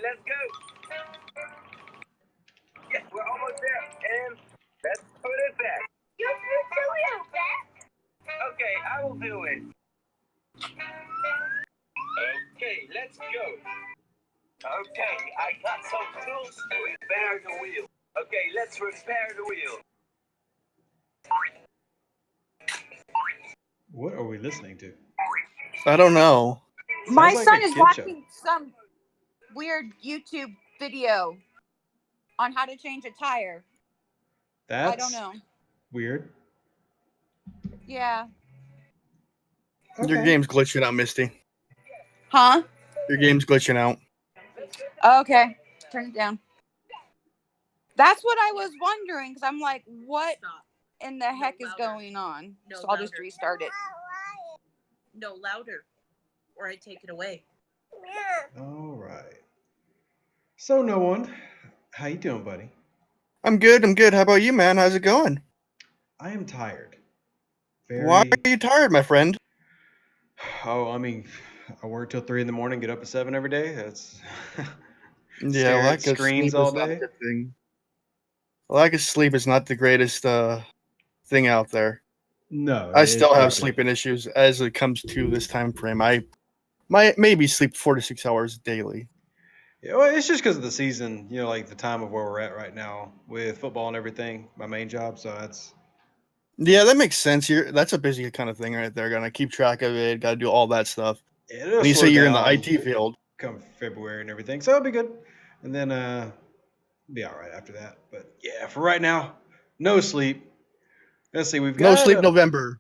let's go. Yeah, we're almost there. And let's put it back. You do it back. Okay, I will do it. Okay, let's go. Okay, I got some tools to repair the wheel. Okay, let's repair the wheel. What are we listening to? I don't know. My Sounds like son a is kid watching some weird YouTube video on how to change a tire. That's I don't know. weird. Yeah. Your Okay. game's glitching out, Misty. Huh? Your game's glitching out. Okay. Turn it down. That's what I was wondering, because I'm like, what in the heck is going on? No, So I'll just louder. restart it. No, louder, or I take it away. All right. So no one, how you doing, buddy? I'm good. How about you, man? How's it going? I am tired. Why are you tired, my friend? Oh, I mean, I work till 3 in the morning, get up at 7 every day. That's Yeah, stare at lack of screens sleep all is not a day. good thing. Lack of sleep is not the greatest thing out there. No, I it's still pretty have good. sleeping issues as it comes to this time frame. I might maybe sleep 4 to 6 hours daily. Yeah, well, it's just because of the season, like the time of where we're at right now with football and everything. My main job, so that's Yeah, that makes sense. That's a busy kind of thing right there. Gotta keep track of it. Gotta do all that stuff. it'll And you slow say you're in the down IT field. come February and everything, so it'll be good. And then be all right after that. But yeah, for right now, no sleep. Let's see, we've No got sleep November.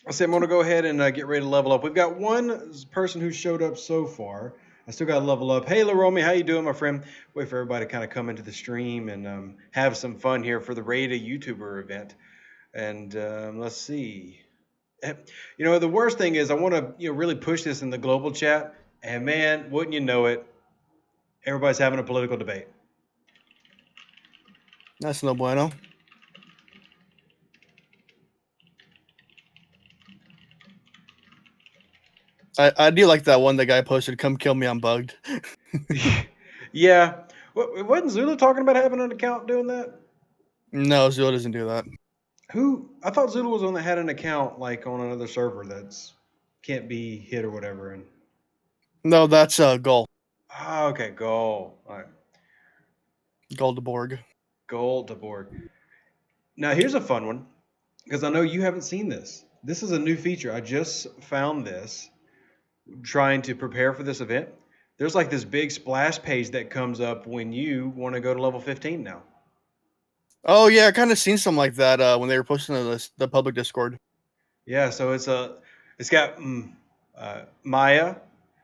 I'll say I'm going to go ahead and get ready to level up. We've got one person who showed up so far. I still got to level up. Hey, LaRomy, how you doing, my friend? Wait for everybody to kind of come into the stream and have some fun here for the Raid a YouTuber event. And let's see. The worst thing is I want to really push this in the global chat. And man, wouldn't you know it, everybody's having a political debate. That's no bueno. I do like that one the guy posted, "Come kill me, I'm bugged." Yeah. Wasn't Zula talking about having an account doing that? No, Zilla doesn't do that. I thought Zula was the one that had an account like on another server that's can't be hit or whatever. And No, that's Gull. okay, goal. All right. Gull de Borg. Goal to board. Now here's a fun one because I know you haven't seen this. This is a new feature. I just found this trying to prepare for this event. There's like this big splash page that comes up when you want to go to level 15 now. Oh yeah, I kind of seen something like that when they were posting to the public Discord. Yeah, so it's got Maya. It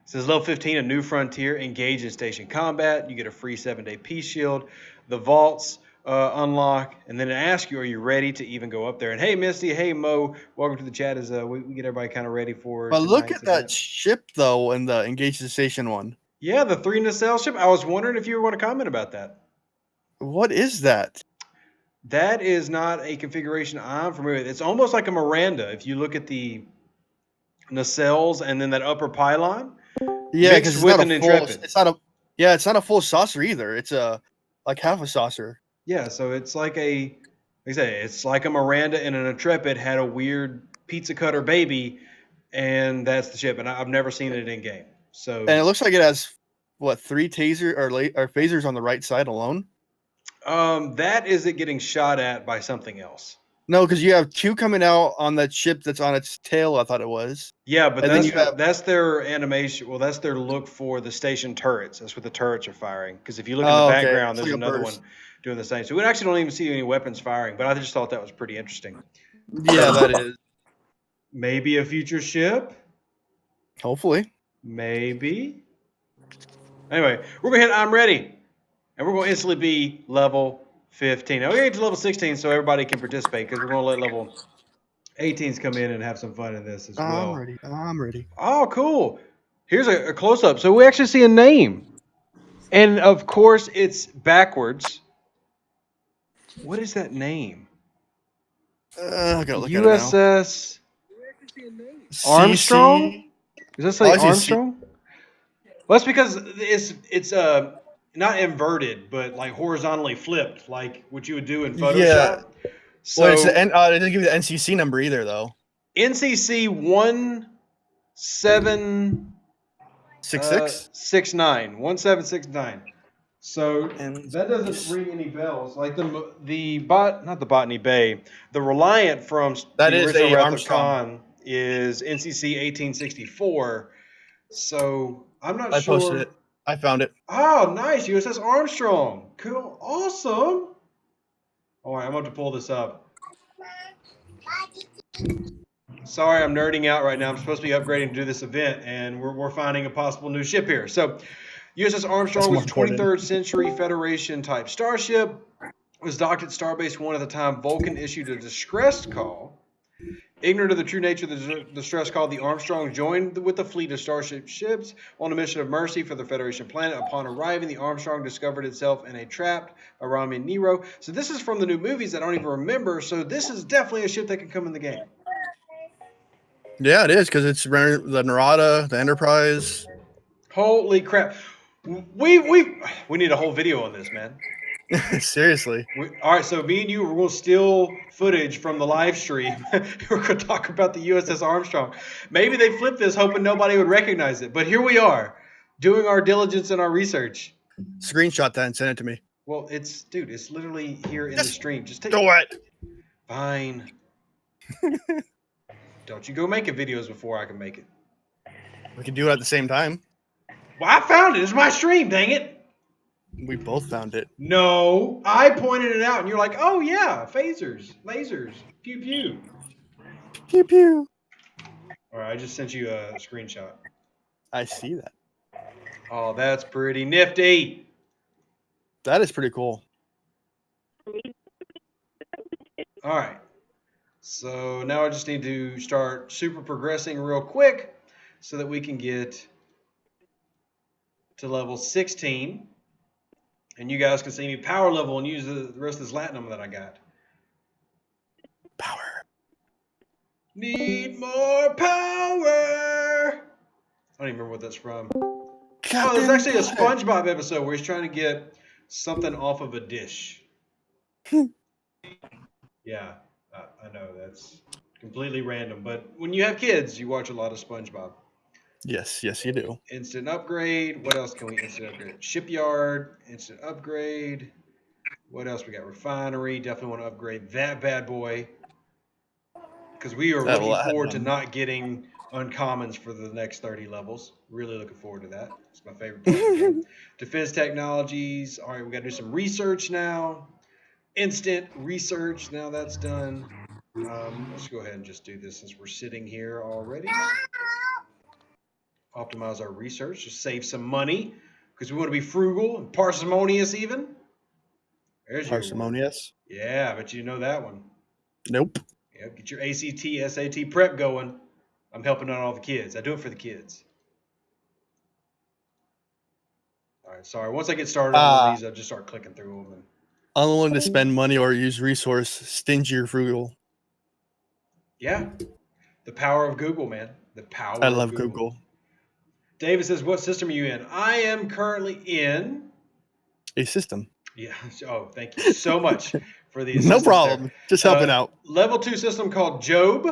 says level 15, a new frontier, engage in station combat. You get a free 7-day peace shield. The vaults unlock, and then it asks you, are you ready to even go up there? And hey, Misty, hey, Mo, welcome to the chat as we get everybody kind of ready for But look at that event. ship, though, in the engage the station one. Yeah, the 3 nacelle ship. I was wondering if you were going to comment about that. What is that? That is not a configuration I'm familiar with. It's almost like a Miranda. If you look at the nacelles and then that upper pylon. Yeah, because it's with not an a full. Intrepid. It's not a full saucer either. It's like half a saucer. Yeah, so it's like it's like a Miranda and an Intrepid had a weird pizza cutter baby, and that's the ship. And I've never seen it in game. So And it looks like it has 3 taser or phasers on the right side alone. That is it getting shot at by something else. No, because you have 2 coming out on that ship that's on its tail. I thought it was. Yeah, but And that's their animation. Well, that's their look for the station turrets. That's what the turrets are firing. Because if you look in the background, there's another one doing the same. So we actually don't even see any weapons firing. But I just thought that was pretty interesting. Yeah, that is. Maybe a future ship. Hopefully. Maybe. Anyway, we're going to hit I'm ready. And we're going to instantly be level 15. Now, we're going to get to level 16 so everybody can participate. Because we're going to let level 18s come in and have some fun in this as well. I'm ready. Oh, cool. Here's a close-up. So we actually see a name. And, of course, it's backwards. What is that name? I gotta look USS Armstrong? Does that say Armstrong? Well, that's because it's not inverted, but like horizontally flipped, like what you would do in Yeah. Photoshop. So Well, it didn't give you the NCC number either, though. NCC 1769. 66. 1769. So And that doesn't ring any bells. Like not the Botany Bay, the Reliant from That the is original a Wrath of Armstrong. Khan is NCC 1864. So I'm not I sure. posted it. I found it. Oh, nice. USS Armstrong. Cool. Awesome. All right, I'm about to pull this up. Sorry, I'm nerding out right now. I'm supposed to be upgrading to do this event, and we're finding a possible new ship here. So, USS Armstrong was a 23rd century Federation type starship. It was docked at Starbase 1 at the time. Vulcan issued a distress call. Ignorant of the true nature of the distress call, the Armstrong joined with the fleet of starship ships on a mission of mercy for the Federation planet. Upon arriving, the Armstrong discovered itself in a trapped Araman Nero. So this is from the new movies I don't even remember. So this is definitely a ship that can come in the game. Yeah, it is because it's the Narada, the Enterprise. Holy crap! We need a whole video on this, man. Seriously. All right, so me and you, we're going to steal footage from the live stream. We're going to talk about the USS Armstrong. Maybe they flipped this hoping nobody would recognize it, but here we are, doing our diligence and our research. Screenshot that and send it to me. Well, it's literally here in the stream. Just take Do it. Fine. Don't you go making videos before I can make it. We can do it at the same time. Well, I found it. It's my stream, dang it. We both found it. No, I pointed it out, and you're like, oh, yeah, phasers, lasers, pew, pew. Pew, pew. All right, I just sent you a screenshot. I see that. Oh, that's pretty nifty. That is pretty cool. All right. So now I just need to start super progressing real quick so that we can get to level 16. And you guys can see me power level and use the rest of this latinum that I got. Power. Need more power. I don't even remember what that's from. Oh, there's actually a SpongeBob episode where he's trying to get something off of a dish. Yeah, I know that's completely random, but when you have kids, you watch a lot of SpongeBob. Yes, you do. Instant upgrade. What else can we instant upgrade? Shipyard, instant upgrade. What else we got? Refinery. Definitely want to upgrade that bad boy. Because we are looking forward to not getting uncommons for the next 30 levels. Really looking forward to that. It's my favorite part of the game. Defense technologies. All right, we got to do some research now. Instant research. Now that's done. Let's go ahead and just do this since we're sitting here already. Optimize our research. Just save some money because we want to be frugal and parsimonious even. There's Parsimonious? Yeah, but you know that one. Nope. Yeah, get your ACT, SAT prep going. I'm helping out all the kids. I do it for the kids. All right, sorry. Once I get started on these, I'll just start clicking through them. Unwilling to spend money or use resource, stingy or frugal. Yeah. The power of Google, man. The power I of love Google. David says, what system are you in? I am currently in a system. Yeah. Oh, thank you so much for the No problem. There. Just helping out. Level 2 system called Job.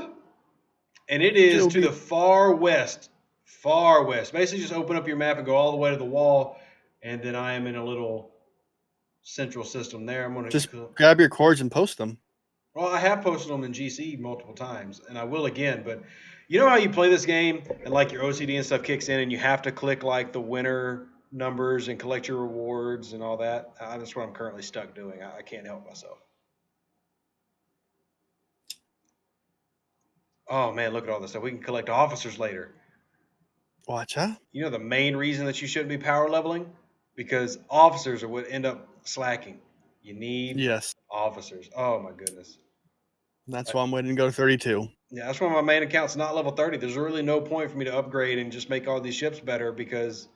And it is to the far west. Far west. Basically, just open up your map and go all the way to the wall. And then I am in a little central system there. I'm going to just grab your cords and post them. Well, I have posted them in GC multiple times, and I will again. But you know how you play this game and like your OCD and stuff kicks in, and you have to click like the winner numbers and collect your rewards and all that? That's what I'm currently stuck doing. I can't help myself. Oh man, look at all this stuff. We can collect officers later. Watch out. You know the main reason that you shouldn't be power leveling? Because officers are what end up slacking. You need officers. Oh my goodness. That's why I'm waiting to go to 32. Yeah, that's why my main account's not level 30. There's really no point for me to upgrade and just make all these ships better because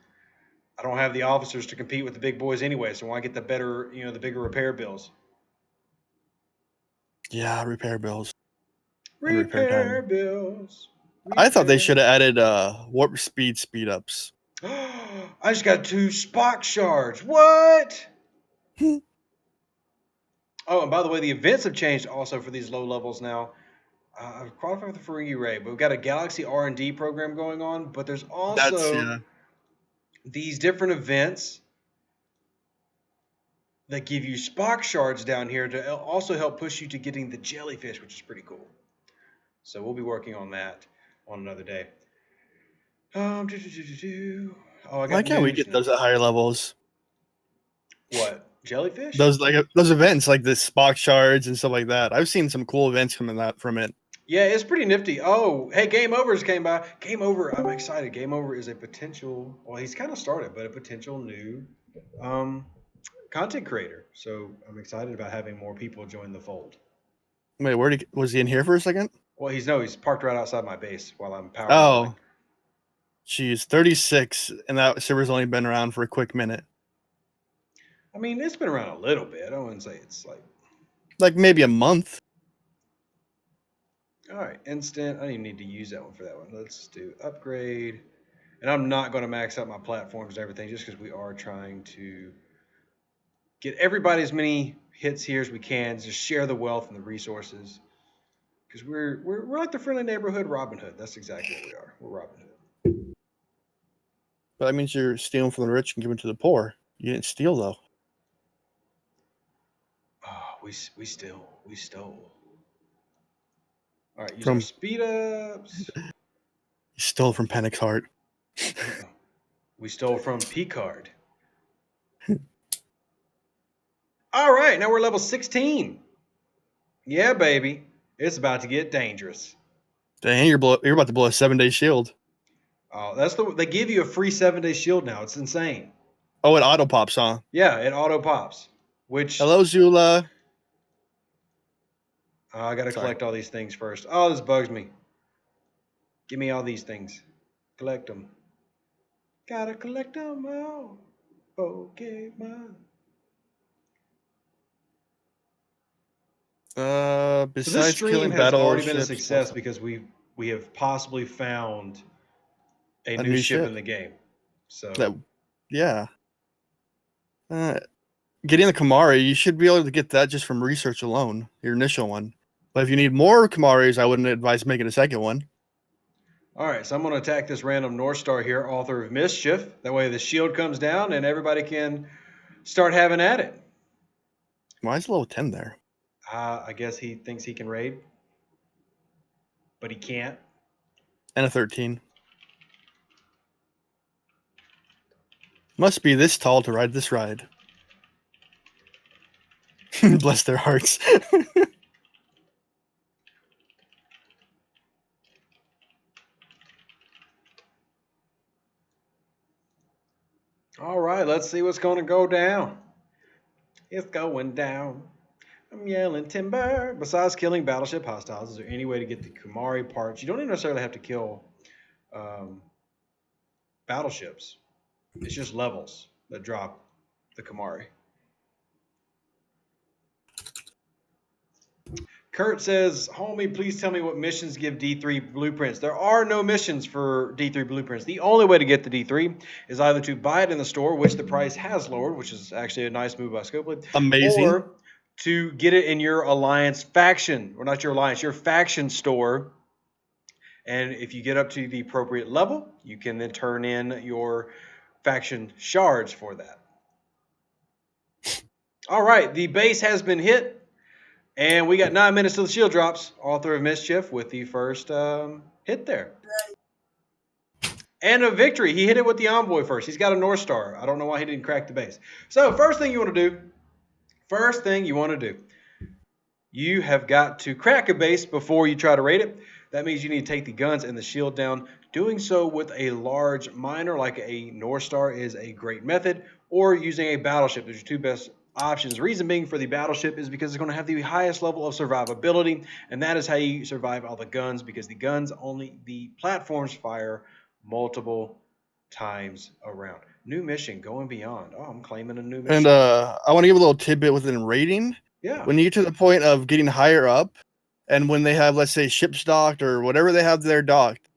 I don't have the officers to compete with the big boys anyway. So why get the better, the bigger repair bills? Yeah, repair bills. Repair bills. I thought they should have added warp speed ups. I just got 2 Spock shards. What? Oh, and by the way, the events have changed also for these low levels now. I've qualified for the Ferengi Ray, but we've got a Galaxy R&D program going on. But there's That's also these different events that give you Spock shards down here to also help push you to getting the jellyfish, which is pretty cool. So we'll be working on that on another day. Oh, I Why got can't we news get now. those at higher levels? What? Jellyfish? Those events like the Spock shards and stuff like that. I've seen some cool events from it. Yeah, it's pretty nifty. Oh, hey, Game Overs came by. Game Over, I'm excited. Game Over is a potential, well, he's kind of started, but a potential new content creator. So I'm excited about having more people join the fold. Wait, was he in here for a second? Well, he's parked right outside my base while I'm powering. Oh, geez, 36, and that server's only been around for a quick minute. I mean, it's been around a little bit. I wouldn't say it's like maybe a month. All right, instant. I don't even need to use that one for that one. Let's do upgrade. And I'm not going to max out my platforms and everything just because we are trying to get everybody as many hits here as we can. Just share the wealth and the resources. Because we're like the friendly neighborhood Robin Hood. That's exactly what we are. We're Robin Hood. But that means you're stealing from the rich and giving to the poor. You didn't steal though. Oh, we stole. All right, use From our speed ups. You stole from Panic's heart. We stole from Picard. All right, now we're level 16. Yeah, baby. It's about to get dangerous. Dang, you're about to blow a 7-day shield. Oh, they give you a free 7-day shield now. It's insane. Oh, it auto pops, huh? Yeah, it auto pops. Which hello, Zula. I gotta collect all these things first. Oh, this bugs me. Give me all these things. Collect them. Gotta collect them all. Pokemon. Besides so this stream killing has already been a battleships, success because we have possibly found a new ship in the game. So yeah. Getting the Kamari, you should be able to get that just from research alone, your initial one. But if you need more Kamaris, I wouldn't advise making a second one. All right, so I'm going to attack this random North Star here, Author of Mischief. That way the shield comes down and everybody can start having at it. Why is level 10 there? I guess he thinks he can raid, but he can't. And a 13. Must be this tall to ride this ride. Bless their hearts. All right, let's see what's going to go down. It's going down. I'm yelling timber. Besides killing battleship hostiles, is there any way to get the Kumari parts? You don't even necessarily have to kill battleships. It's just levels that drop the Kumari. Kurt says, homie, please tell me what missions give D3 blueprints. There are no missions for D3 blueprints. The only way to get the D3 is either to buy it in the store, which the price has lowered, which is actually a nice move by Scopely. Amazing. Or to get it in your Alliance faction, or not your Alliance, your faction store. And if you get up to the appropriate level, you can then turn in your faction shards for that. All right, the base has been hit. And we got 9 minutes till the shield drops. Author of Mischief with the first hit there. And a victory. He hit it with the Envoy first. He's got a North Star. I don't know why he didn't crack the base. So first thing you want to do, you have got to crack a base before you try to raid it. That means you need to take the guns and the shield down. Doing so with a large miner like a North Star is a great method, or using a battleship. Those are your two best options. Reason being for the battleship is because it's going to have the highest level of survivability, and that is how you survive all the guns, because the guns the platforms fire multiple times around. New mission, going beyond. Oh, I'm claiming a new mission. And I want to give a little tidbit within raiding. Yeah. When you get to the point of getting higher up, and when they have, let's say, ships docked or whatever they have there docked,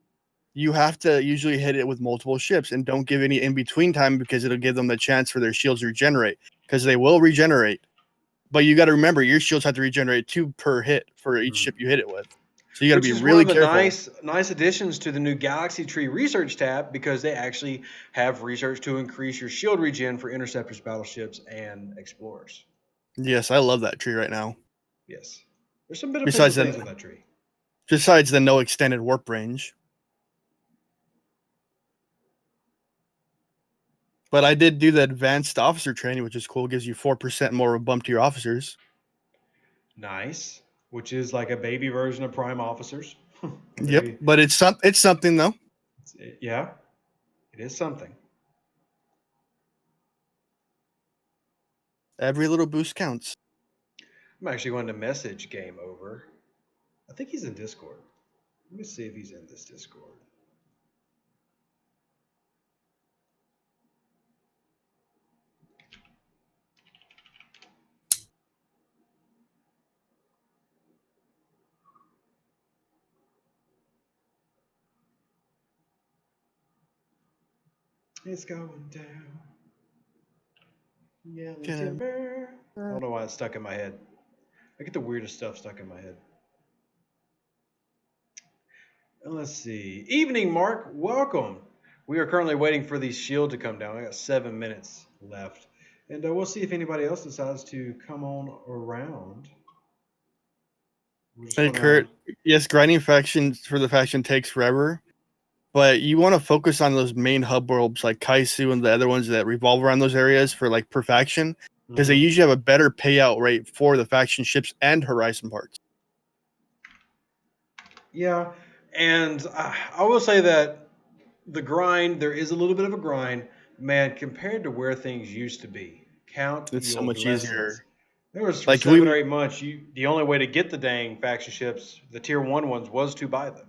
you have to usually hit it with multiple ships and don't give any in between time because it'll give them the chance for their shields to regenerate because they will regenerate. But you got to remember your shields have to regenerate 2 per hit for each ship you hit it with. So you got to Which be is really one of the careful. nice additions to the new Galaxy Tree Research tab because they actually have research to increase your shield regen for interceptors, battleships, and explorers. Yes, I love that tree right now. Yes. There's some beneficial Besides things with that tree. Besides the no extended warp range. But I did do the advanced officer training, which is cool. It gives you 4% more of a bump to your officers. Nice. Which is like a baby version of Prime Officers. Yep, but it's something though. Yeah, it is something. Every little boost counts. I'm actually going to message Game Over. I think he's in Discord. Let me see if he's in this Discord. It's going down. Yeah, the timber. I don't know why it's stuck in my head. I get the weirdest stuff stuck in my head. Let's see. Evening, Mark. Welcome. We are currently waiting for the shield to come down. I got 7 minutes left. And we'll see if anybody else decides to come on around. Hey, Kurt. Yes, grinding factions for the faction takes forever. But you want to focus on those main hub worlds like Kaisu and the other ones that revolve around those areas for like per faction. Because they usually have a better payout rate for the faction ships and Horizon parts. Yeah, and I will say that the grind, there is a little bit of a grind, man, compared to where things used to be. Count It's so your much blessings. easier. There was for Like 7 or 8 months, the only way to get the dang faction ships, the tier 1 ones, was to buy them.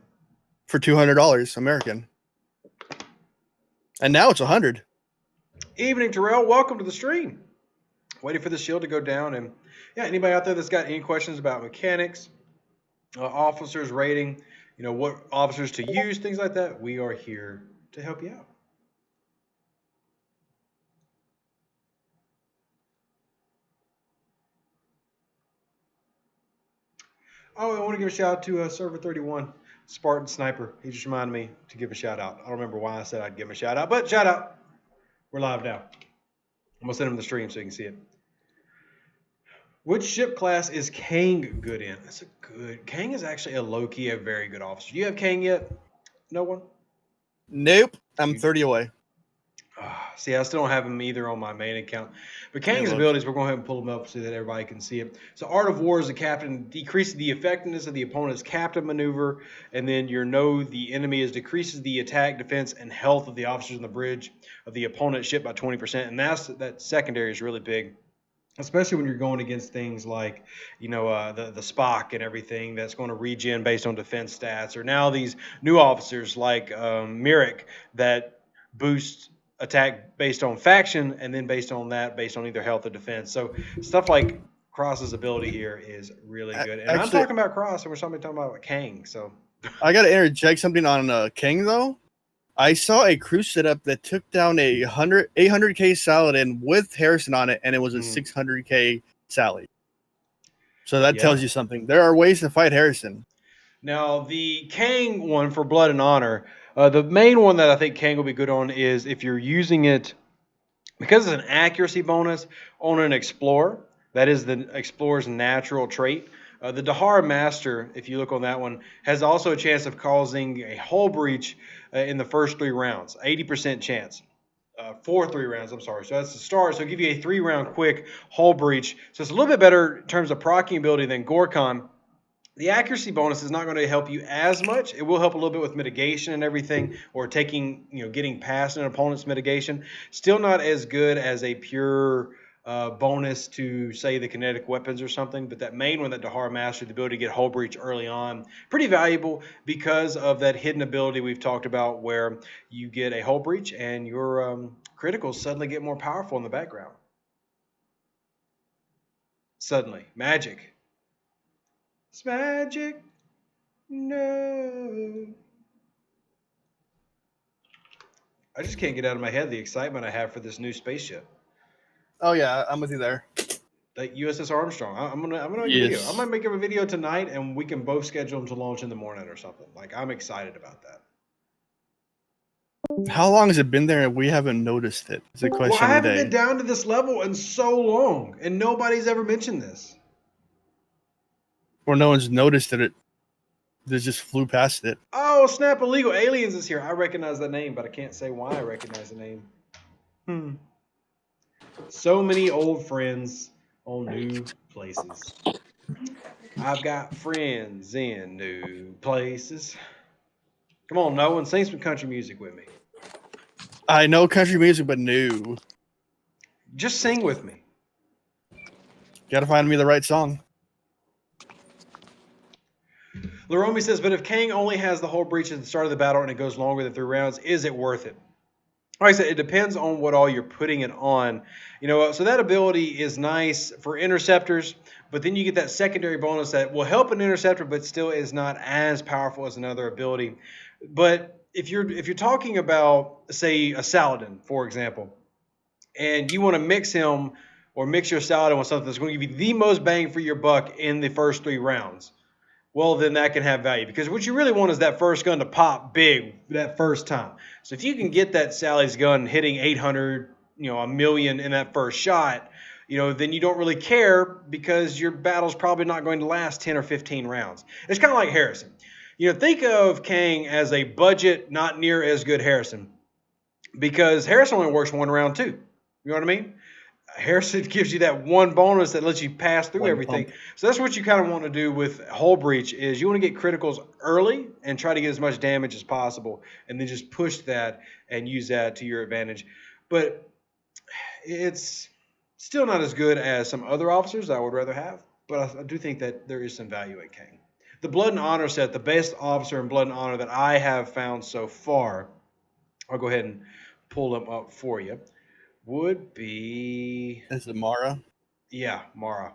For $200 American. And now it's 100. Evening, Terrell. Welcome to the stream. Waiting for the shield to go down. And yeah, anybody out there that's got any questions about mechanics, officers, rating, what officers to use, things like that, we are here to help you out. Oh, I want to give a shout out to Server 31, Spartan Sniper. He just reminded me to give a shout out. I don't remember why I said I'd give him a shout out, but shout out. We're live now. I'm going to send him the stream so you can see it. Which ship class is Kang good in? That's a good. Kang is actually a low-key, a very good officer. Do you have Kang yet? No one? Nope. I'm 30 away. See, I still don't have him either on my main account. But Kang's abilities, we're going to go ahead and pull them up so that everybody can see it. So Art of War is the captain, decreases the effectiveness of the opponent's captain maneuver, and then the enemy decreases the attack, defense, and health of the officers on the bridge of the opponent's ship by 20%. And that secondary is really big, especially when you're going against things like, the Spock and everything that's going to regen based on defense stats, or now these new officers like Myrick that boost attack based on faction, and then based on either health or defense. So stuff like Cross's ability here is really good. And actually, I'm talking about Cross, and we're talking about Kang. So I got to interject something on Kang though. I saw a crew setup that took down a 800k Saladin with Harrison on it, and it was a 600k Sally. So that tells you something. There are ways to fight Harrison. Now, the Kang one for Blood and Honor, the main one that I think Kang will be good on is if you're using it, because it's an accuracy bonus on an Explorer, that is the Explorer's natural trait. The Dahar Master, if you look on that one, has also a chance of causing a hull breach in the first 3 rounds, 80% chance. For 3 rounds, I'm sorry. So that's the start. So it'll give you a 3-round quick hull breach. So it's a little bit better in terms of proccing ability than Gorkon. The accuracy bonus is not going to help you as much. It will help a little bit with mitigation and everything, or getting past an opponent's mitigation. Still not as good as a pure bonus to, say, the kinetic weapons or something. But that main one, that Dahar Master, the ability to get hull breach early on, pretty valuable because of that hidden ability we've talked about where you get a hull breach and your criticals suddenly get more powerful in the background. Suddenly. Magic. It's magic. No. I just can't get out of my head the excitement I have for this new spaceship. Oh yeah, I'm with you there. Like USS Armstrong. I'm gonna make a video. I Yes. might make a video tonight, and we can both schedule them to launch in the morning or something. Like I'm excited about that. How long has it been there and we haven't noticed it? It's a Well, I question of the haven't been day. down to this level in so long, and nobody's ever mentioned this. Or no one's noticed that they just flew past it. Oh, snap! Illegal Aliens is here. I recognize that name, but I can't say why I recognize the name. So many old friends on new places. I've got friends in new places. Come on, no one, sing some country music with me. I know country music, but new. Just sing with me. Gotta find me the right song. Laromi says, but if Kang only has the whole breach at the start of the battle and it goes longer than 3 rounds, is it worth it? Like I said, it depends on what all you're putting it on. So that ability is nice for interceptors, but then you get that secondary bonus that will help an interceptor, but still is not as powerful as another ability. But if you're talking about, say, a Saladin, for example, and you want to mix him or mix your Saladin with something that's going to give you the most bang for your buck in the first 3 rounds, well, then that can have value, because what you really want is that first gun to pop big that first time. So if you can get that Sally's gun hitting 800, a million in that first shot, then you don't really care, because your battle's probably not going to last 10 or 15 rounds. It's kind of like Harrison. Think of Kang as a budget, not near as good Harrison, because Harrison only works 1 round too. You know what I mean? Harrison gives you that one bonus that lets you pass through everything. So that's what you kind of want to do with Hull Breach, is you want to get criticals early and try to get as much damage as possible, and then just push that and use that to your advantage. But it's still not as good as some other officers I would rather have, but I do think that there is some value in Kang. The Blood and Honor set, the best officer in Blood and Honor that I have found so far, I'll go ahead and pull them up for you, would be... Is it Mara? Yeah, Mara.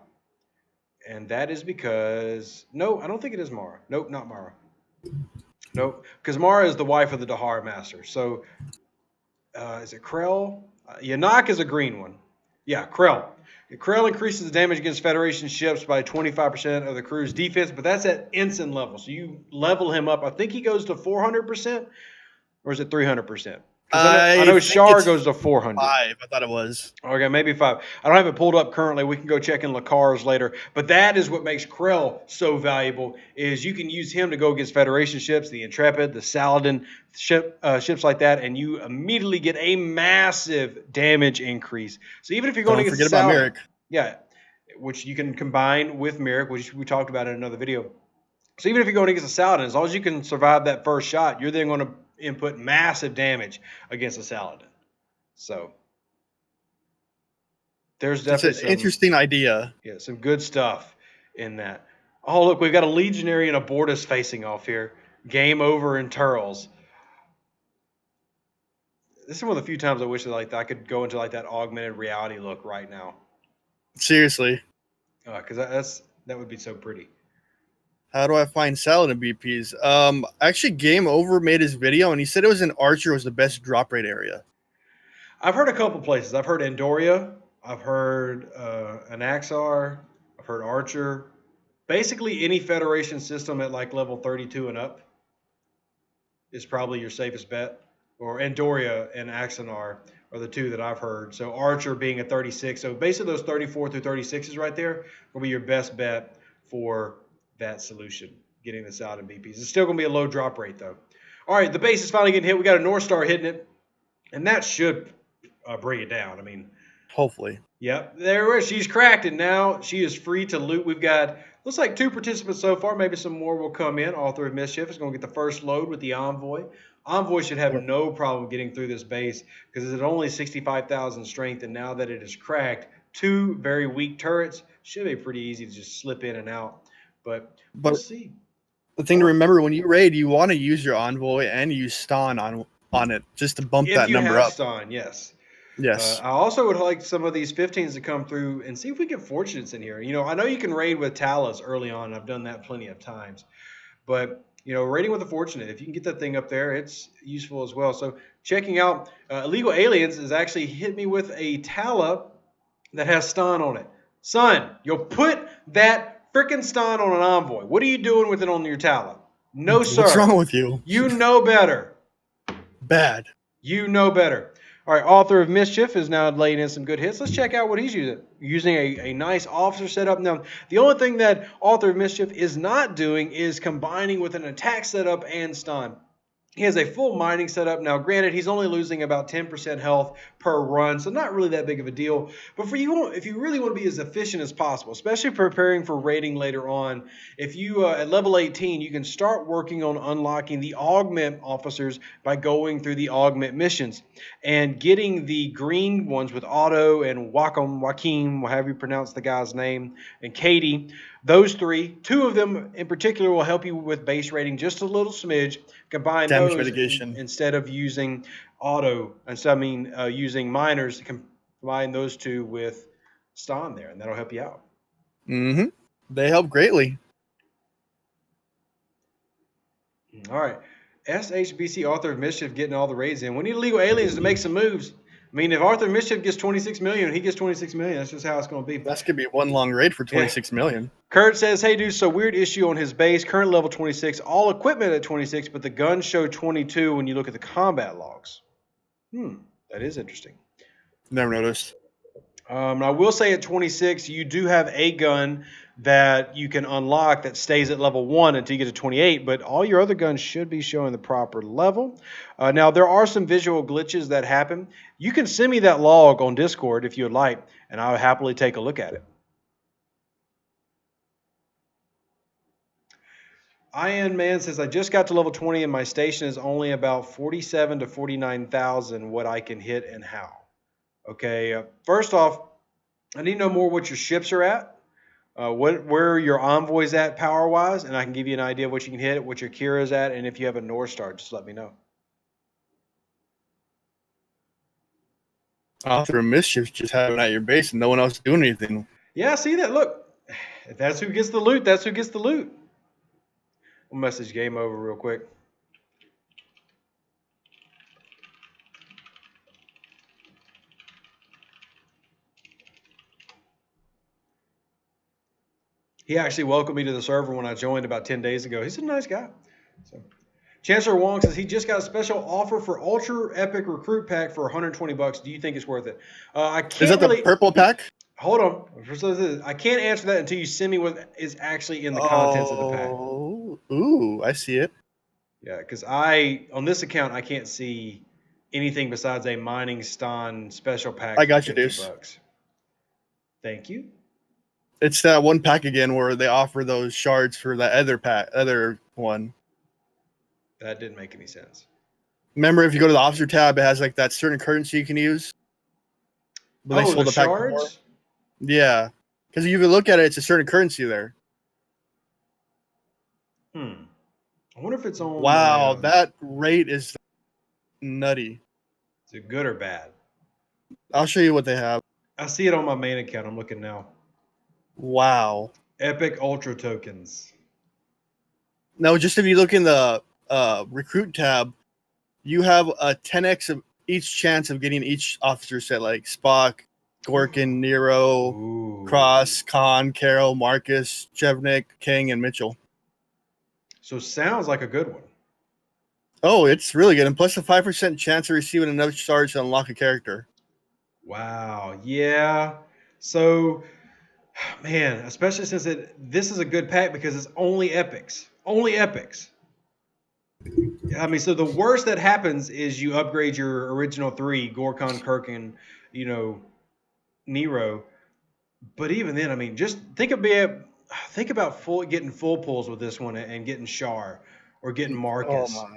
And that is because... No, I don't think it is Mara. Nope, not Mara. Nope, because Mara is the wife of the Dahar Master. So, is it Krell? Yanak is a green one. Yeah, Krell. Krell increases the damage against Federation ships by 25% of the crew's defense, but that's at ensign level. So you level him up. I think he goes to 400%, or is it 300%? I know Shar goes to 400. 5, I thought it was. Okay, maybe 5. I don't have it pulled up currently. We can go check in Lacar's later. But that is what makes Krell so valuable, is you can use him to go against Federation ships, the Intrepid, the Saladin ships like that, and you immediately get a massive damage increase. So even if you're going against forget about Merrick. Yeah, which you can combine with Merrick, which we talked about in another video. So even if you're going against a Saladin, as long as you can survive that first shot, you're then going to input massive damage against a Saladin. So there's definitely an interesting idea. Yeah, some good stuff in that. Oh, look, we've got a Legionary and a Bortus facing off here. Game over in Turles. This is one of the few times I wish that I could go into that augmented reality look right now. Seriously. Because that would be so pretty. How do I find Saladin BPs? Actually, Game Over made his video, and he said it was in Archer was the best drop rate area. I've heard a couple places. I've heard Andoria. I've heard Anaxar. I've heard Archer. Basically, any Federation system at level 32 and up is probably your safest bet. Or Andoria and Axanar are the two that I've heard. So Archer being a 36. So basically those 34 through 36s right there will be your best bet for that solution, getting this out in BPs. It's still going to be a low drop rate, though. All right, the base is finally getting hit. We got a North Star hitting it, and that should bring it down. I mean, hopefully. Yep, there it is. She's cracked it now. She is free to loot. We've got, looks like 2 participants so far. Maybe some more will come in. Author of Mischief is going to get the first load with the Envoy. Envoy should have no problem getting through this base, because it's only 65,000 strength, and now that it is cracked, 2 very weak turrets, should be pretty easy to just slip in and out. But we'll see. The thing to remember, when you raid, you want to use your Envoy and use Ston on it just to bump that number up. Ston, yes. Yes. I also would like some of these 15s to come through and see if we get Fortunates in here. I know you can raid with Talas early on. I've done that plenty of times. But raiding with the fortunate, if you can get that thing up there, it's useful as well. So checking out Illegal Aliens has actually hit me with a Tala that has stun on it. Son, you'll put that freaking stun on an envoy. What are you doing with it on your Tala? No, sir. What's wrong with you? You know better. Bad. You know better. All right, Author of Mischief is now laying in some good hits. Let's check out what he's using. Using a nice officer setup. Now, the only thing that Author of Mischief is not doing is combining with an attack setup and stun. He has a full mining setup. Now, granted, he's only losing about 10% health per run, so not really that big of a deal. But for you, if you really want to be as efficient as possible, especially preparing for raiding later on, if you at level 18, you can start working on unlocking the augment officers by going through the augment missions and getting the green ones with Otto and Joaquin, however you pronounce the guy's name, and Katie. Those three, two of them in particular, will help you with base rating just a little smidge. Combine Damage those mitigation. instead of using using miners. Combine those two with Ston there, and that'll help you out. Mm-hmm. They help greatly. All right. SHBC Author of Mischief getting all the raids in. We need Illegal Aliens to make some moves. I mean, if Author of Mischief gets 26 million, he gets 26 million. That's just how it's going to be. That's going to be one long raid for 26 million. Kurt says, hey, dude, so weird issue on his base. Current level 26. All equipment at 26, but the guns show 22 when you look at the combat logs. That is interesting. Never noticed. I will say at 26, you do have a gun that you can unlock that stays at level 1 until you get to 28, but all your other guns should be showing the proper level. Now, there are some visual glitches that happen. You can send me that log on Discord if you would like, and I would happily take a look at it. Ian Man says, I just got to level 20 and my station is only about 47 to 49,000 what I can hit and how. Okay, first off, I need to know more what your ships are at, where your envoy's at power-wise, and I can give you an idea of what you can hit, what your Kira's at, and if you have a North Star, just let me know. Author of Mischief just having it at your base and no one else doing anything. Yeah, see that? Look, if that's who gets the loot, that's who gets the loot. We'll message game over real quick. He actually welcomed me to the server when I joined about 10 days ago. He's a nice guy. So, Chancellor Wong says he just got a special offer for Ultra Epic Recruit Pack for $120. Do you think it's worth it? I can't. Is that the purple pack? Hold on. I can't answer that until you send me what is actually in the contents of the pack. Ooh, I see it. Yeah, because on this account, I can't see anything besides a Mining Ston special pack. I got you, Deuce. $50. Thank you. It's that one pack again where they offer those shards for that other one. That didn't make any sense. Remember, if you go to the officer tab, it has like that certain currency you can use. But they sold the shards? Yeah, because if you look at it, it's a certain currency there. I wonder if it's on. Wow, that rate is nutty. Is it good or bad? I'll show you what they have. I see it on my main account. I'm looking now. Wow. Epic Ultra tokens. No, just if you look in the recruit tab, you have a 10x of each chance of getting each officer set, like Spock, Gorkin, Nero, Cross, Khan, Carol, Marcus, Chevnik, King, and Mitchell. So sounds like a good one. Oh, it's really good. And plus a 5% chance of receiving enough stars to unlock a character. Wow. Yeah. So, man, especially since this is a good pack because it's only epics. Only epics. I mean, so the worst that happens is you upgrade your original 3, Gorkon, Kirkin, Nero. But even then, I mean, just think about getting full pulls with this one and getting Char or getting Marcus. Oh my.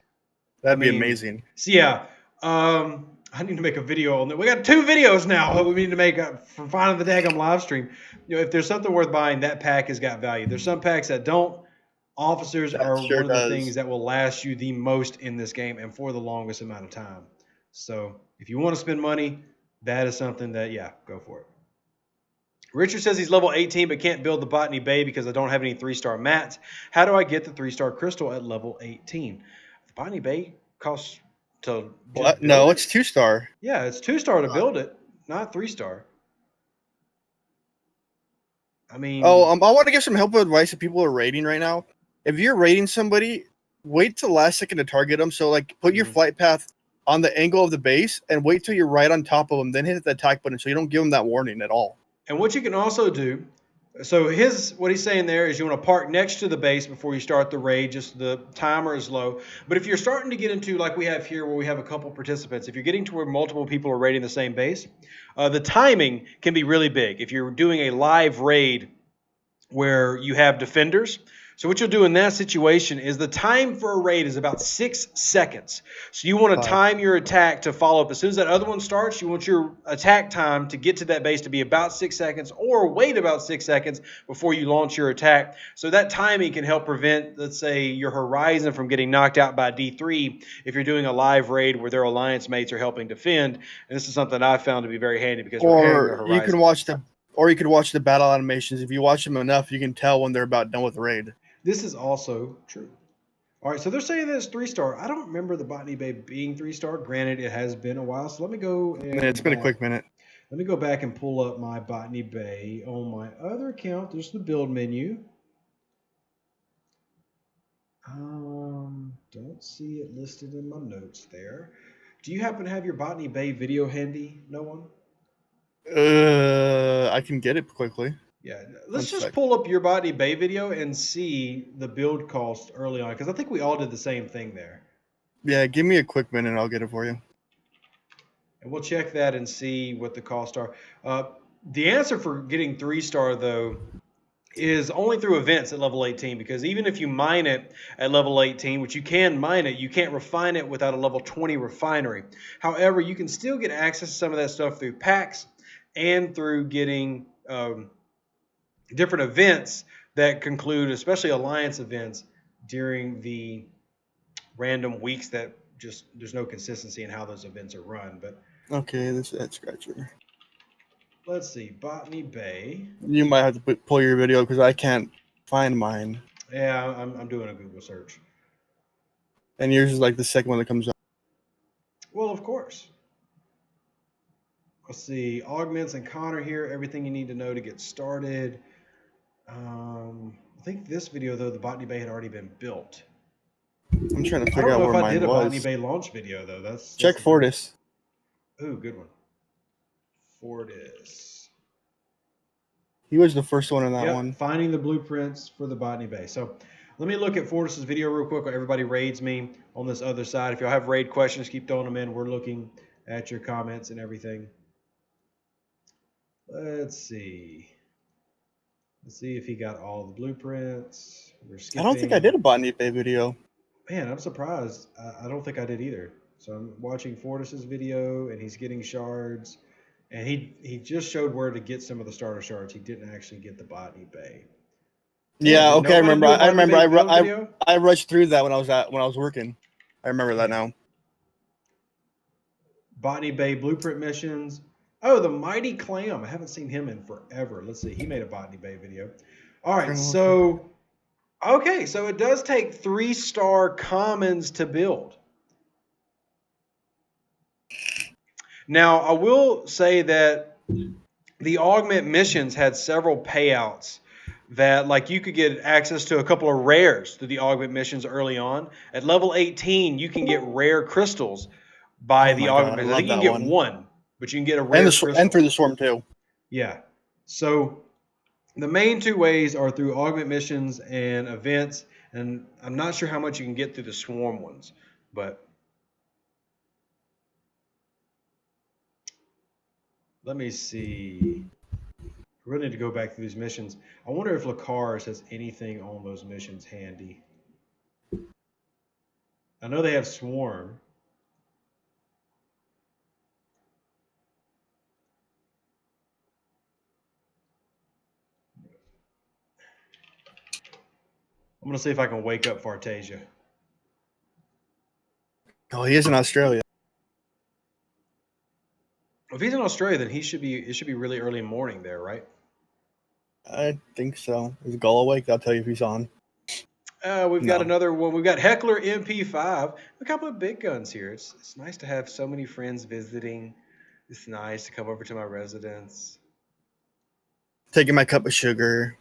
That'd be amazing. So yeah, I need to make a video on that. We got 2 videos now we need to make for finding the daggum live stream. If there's something worth buying, that pack has got value. There's some packs that don't. Officers are one of the things that will last you the most in this game and for the longest amount of time. So if you want to spend money, that is something that, yeah, go for it. Richard says he's level 18 but can't build the Botany Bay because I don't have any 3-star mats. How do I get the 3-star crystal at level 18? The Botany Bay costs to just What? build No, it? it's 2-star. Yeah, it's 2-star to build it, not 3-star. I mean, Oh, I want to give some helpful advice to people who are raiding right now. If you're raiding somebody, wait till the last second to target them. So, like, put your flight path on the angle of the base and wait till you're right on top of them, then hit the attack button so you don't give them that warning at all. and what you can also do, so what he's saying there is you want to park next to the base before you start the raid, just the timer is low. But if you're starting to get into, like we have here where we have a couple participants, if you're getting to where multiple people are raiding the same base, the timing can be really big. If you're doing a live raid where you have defenders. So what you'll do in that situation is the time for a raid is about 6 seconds. So you want to time your attack to follow up. As soon as that other one starts, you want your attack time to get to that base to be about 6 seconds, or wait about 6 seconds before you launch your attack. So that timing can help prevent, let's say, your Horizon from getting knocked out by D3 if you're doing a live raid where their alliance mates are helping defend. And this is something I've found to be very handy because we're carrying the Horizon. You can watch the battle animations. If you watch them enough, you can tell when they're about done with the raid. This is also true. All right, so they're saying that it's 3-star. I don't remember the Botany Bay being 3-star. Granted, it has been a while, so let me go. It's been a quick minute. Let me go back and pull up my Botany Bay on my other account. There's the build menu. Don't see it listed in my notes there. Do you happen to have your Botany Bay video handy? No one? I can get it quickly. Yeah, let's just pull up your Botany Bay video and see the build cost early on, because I think we all did the same thing there. Yeah, give me a quick minute and I'll get it for you. And we'll check that and see what the costs are. The answer for getting 3-star, though, is only through events at level 18, because even if you mine it at level 18, which you can mine it, you can't refine it without a level 20 refinery. However, you can still get access to some of that stuff through packs and through getting different events that conclude, especially alliance events, during the random weeks that just there's no consistency in how those events are run. But okay, this is that scratcher. Let's see, Botany Bay. You might have to pull your video because I can't find mine. Yeah, I'm doing a Google search. And yours is like the second one that comes up. Well, of course. Let's see, augments and Connor here. Everything you need to know to get started. I think this video, though, the Botany Bay had already been built. I'm trying to figure out where mine was. I don't know if I did a Botany Bay launch video, though. That's check Fortis. Ooh, good one. Fortis. He was the first one in that one. Finding the blueprints for the Botany Bay. So let me look at Fortis's video real quick while everybody raids me on this other side. If y'all have raid questions, keep throwing them in. We're looking at your comments and everything. Let's see. Let's see if he got all the blueprints. I don't think I did a Botany Bay video. Man, I'm surprised. I don't think I did either. So I'm watching Fortis's video, and he's getting shards. And he just showed where to get some of the starter shards. He didn't actually get the Botany Bay. Yeah, okay, I remember. I rushed through that when I was working. I remember that now. Botany Bay blueprint missions. Oh, the Mighty Clam. I haven't seen him in forever. Let's see. He made a Botany Bay video. All right, so it does take 3-star commons to build. Now, I will say that the augment missions had several payouts that, like, you could get access to a couple of rares through the augment missions early on. At level 18, you can get rare crystals by the augment missions. I think you can get one, but you can get a rare crystal. And through the swarm, too. Yeah. So the main two ways are through augment missions and events, and I'm not sure how much you can get through the swarm ones, but let me see. I really need to go back through these missions. I wonder if Lacars has anything on those missions handy. I know they have swarm. I'm going to see if I can wake up Fartasia. Oh, he is in Australia. If he's in Australia, then it should be really early morning there, right? I think so. Is Gull awake? I'll tell you if he's on. We've got No. another one. We've got Heckler MP5. A couple of big guns here. It's nice to have so many friends visiting. It's nice to come over to my residence. Taking my cup of sugar.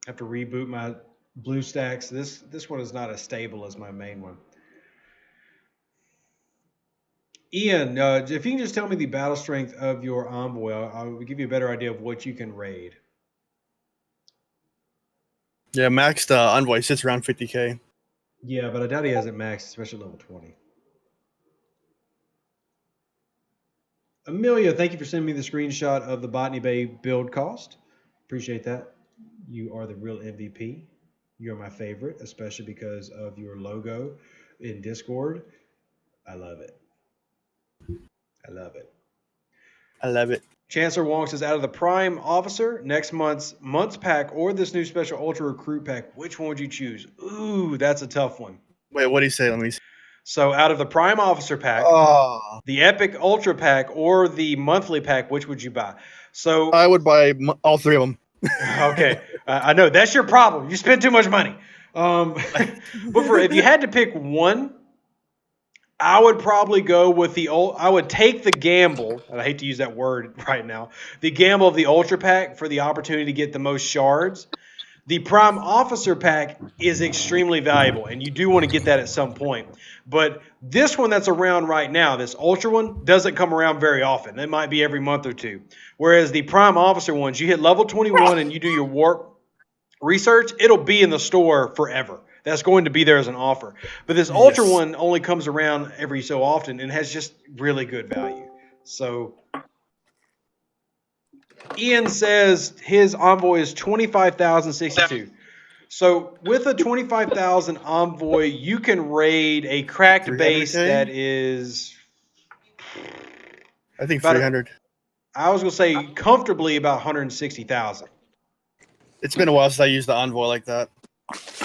Have to reboot my BlueStacks. This one is not as stable as my main one. Ian, if you can just tell me the battle strength of your Envoy, I'll give you a better idea of what you can raid. Yeah, maxed Envoy sits around 50k. Yeah, but I doubt he has it maxed, especially level 20. Amelia, thank you for sending me the screenshot of the Botany Bay build cost. Appreciate that. You are the real MVP. You're my favorite, especially because of your logo in Discord. I love it. I love it. I love it. Chancellor Wong says, out of the Prime Officer, next month's pack, or this new special Ultra Recruit pack, which one would you choose? Ooh, that's a tough one. Wait, what did he say? Let me see. So out of the Prime Officer pack, Oh, the Epic Ultra pack, or the monthly pack, which would you buy? So I would buy all three of them. okay, I know that's your problem. You spend too much money. But if you had to pick one, I would probably go with I would take the gamble, and I hate to use that word right now, the gamble of the Ultra Pack for the opportunity to get the most shards. The Prime Officer Pack is extremely valuable, and you do want to get that at some point. But this one that's around right now, this Ultra one, doesn't come around very often. It might be every month or two. Whereas the Prime Officer ones, you hit level 21 and you do your warp research, it'll be in the store forever. That's going to be there as an offer. But this Ultra one only comes around every so often and has just really good value. So Ian says his Envoy is 25,062. So with a 25,000 Envoy, you can raid a cracked 300K? base that is, I think about 300. I was going to say comfortably about 160,000. It's been a while since I used the Envoy like that.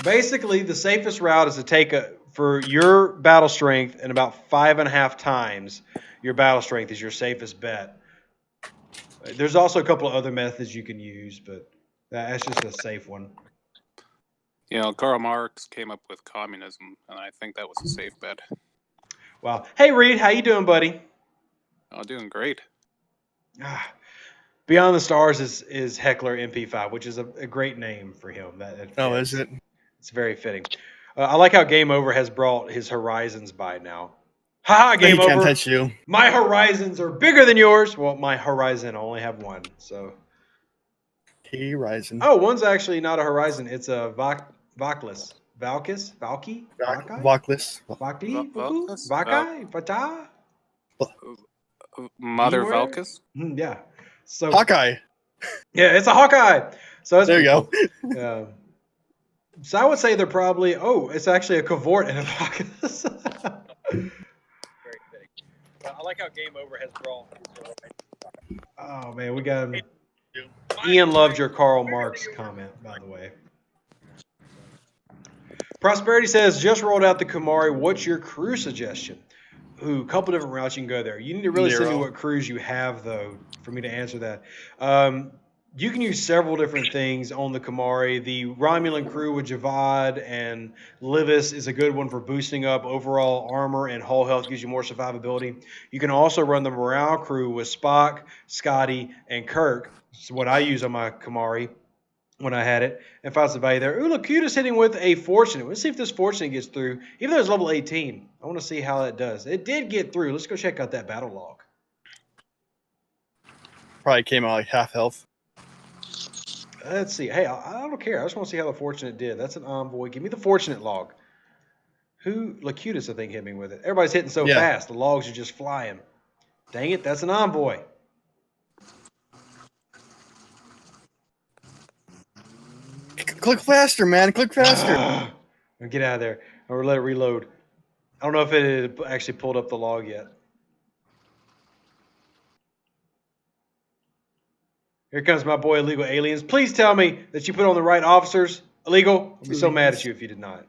Basically, the safest route is to take for your battle strength, and about 5.5 times your battle strength is your safest bet. There's also a couple of other methods you can use, but that's just a safe one. You know, Karl Marx came up with communism, and I think that was a safe bet. Wow. Hey, Reed, how you doing, buddy? Oh, doing great. Beyond the Stars is Heckler MP5, which is a great name for him. Is it? It's very fitting. I like how Game Over has brought his horizons by now. Ha! Game Over. He can't touch you. My horizons are bigger than yours. Well, my horizon I only have one. So. Horizon. Oh, one's actually not a horizon. It's a Valkis. Valky? Valky? Valklis. Vakti? Valkis? Vakai? Vata? Mother Beware? Valkis? Yeah. So Hawkeye. yeah, it's a Hawkeye. So that's There you go. Cool. So I would say they're probably. Oh, it's actually a Cavort and a Valkis. Very fitting. I like how Game Over has brought. Oh man, we got him. Ian loved your Karl Marx comment, by the way. Prosperity says, just rolled out the Kumari. What's your crew suggestion? Ooh, a couple different routes you can go there. You need to really send me what crews you have, though, for me to answer that. You can use several different things on the Kumari. The Romulan crew with Javad and Livis is a good one for boosting up overall armor and hull health, gives you more survivability. You can also run the Morale crew with Spock, Scotty, and Kirk. It's what I use on my Kumari when I had it, and find some value there. Ooh, look, Cuta's hitting with a Fortunate. Let's see if this Fortunate gets through. Even though it's level 18, I want to see how that does. It did get through. Let's go check out that battle log. Probably came out like half health. Let's see. Hey, I don't care. I just want to see how the Fortunate did. That's an Envoy. Give me the Fortunate log. Lacutus, I think, hit me with it. Everybody's hitting so fast. The logs are just flying. Dang it, that's an Envoy. Click faster, man. Click faster. Get out of there. Or let it reload. I don't know if it had actually pulled up the log yet. Here comes my boy Illegal Aliens. Please tell me that you put on the right officers. Illegal, I'll be so mad at you if you did not.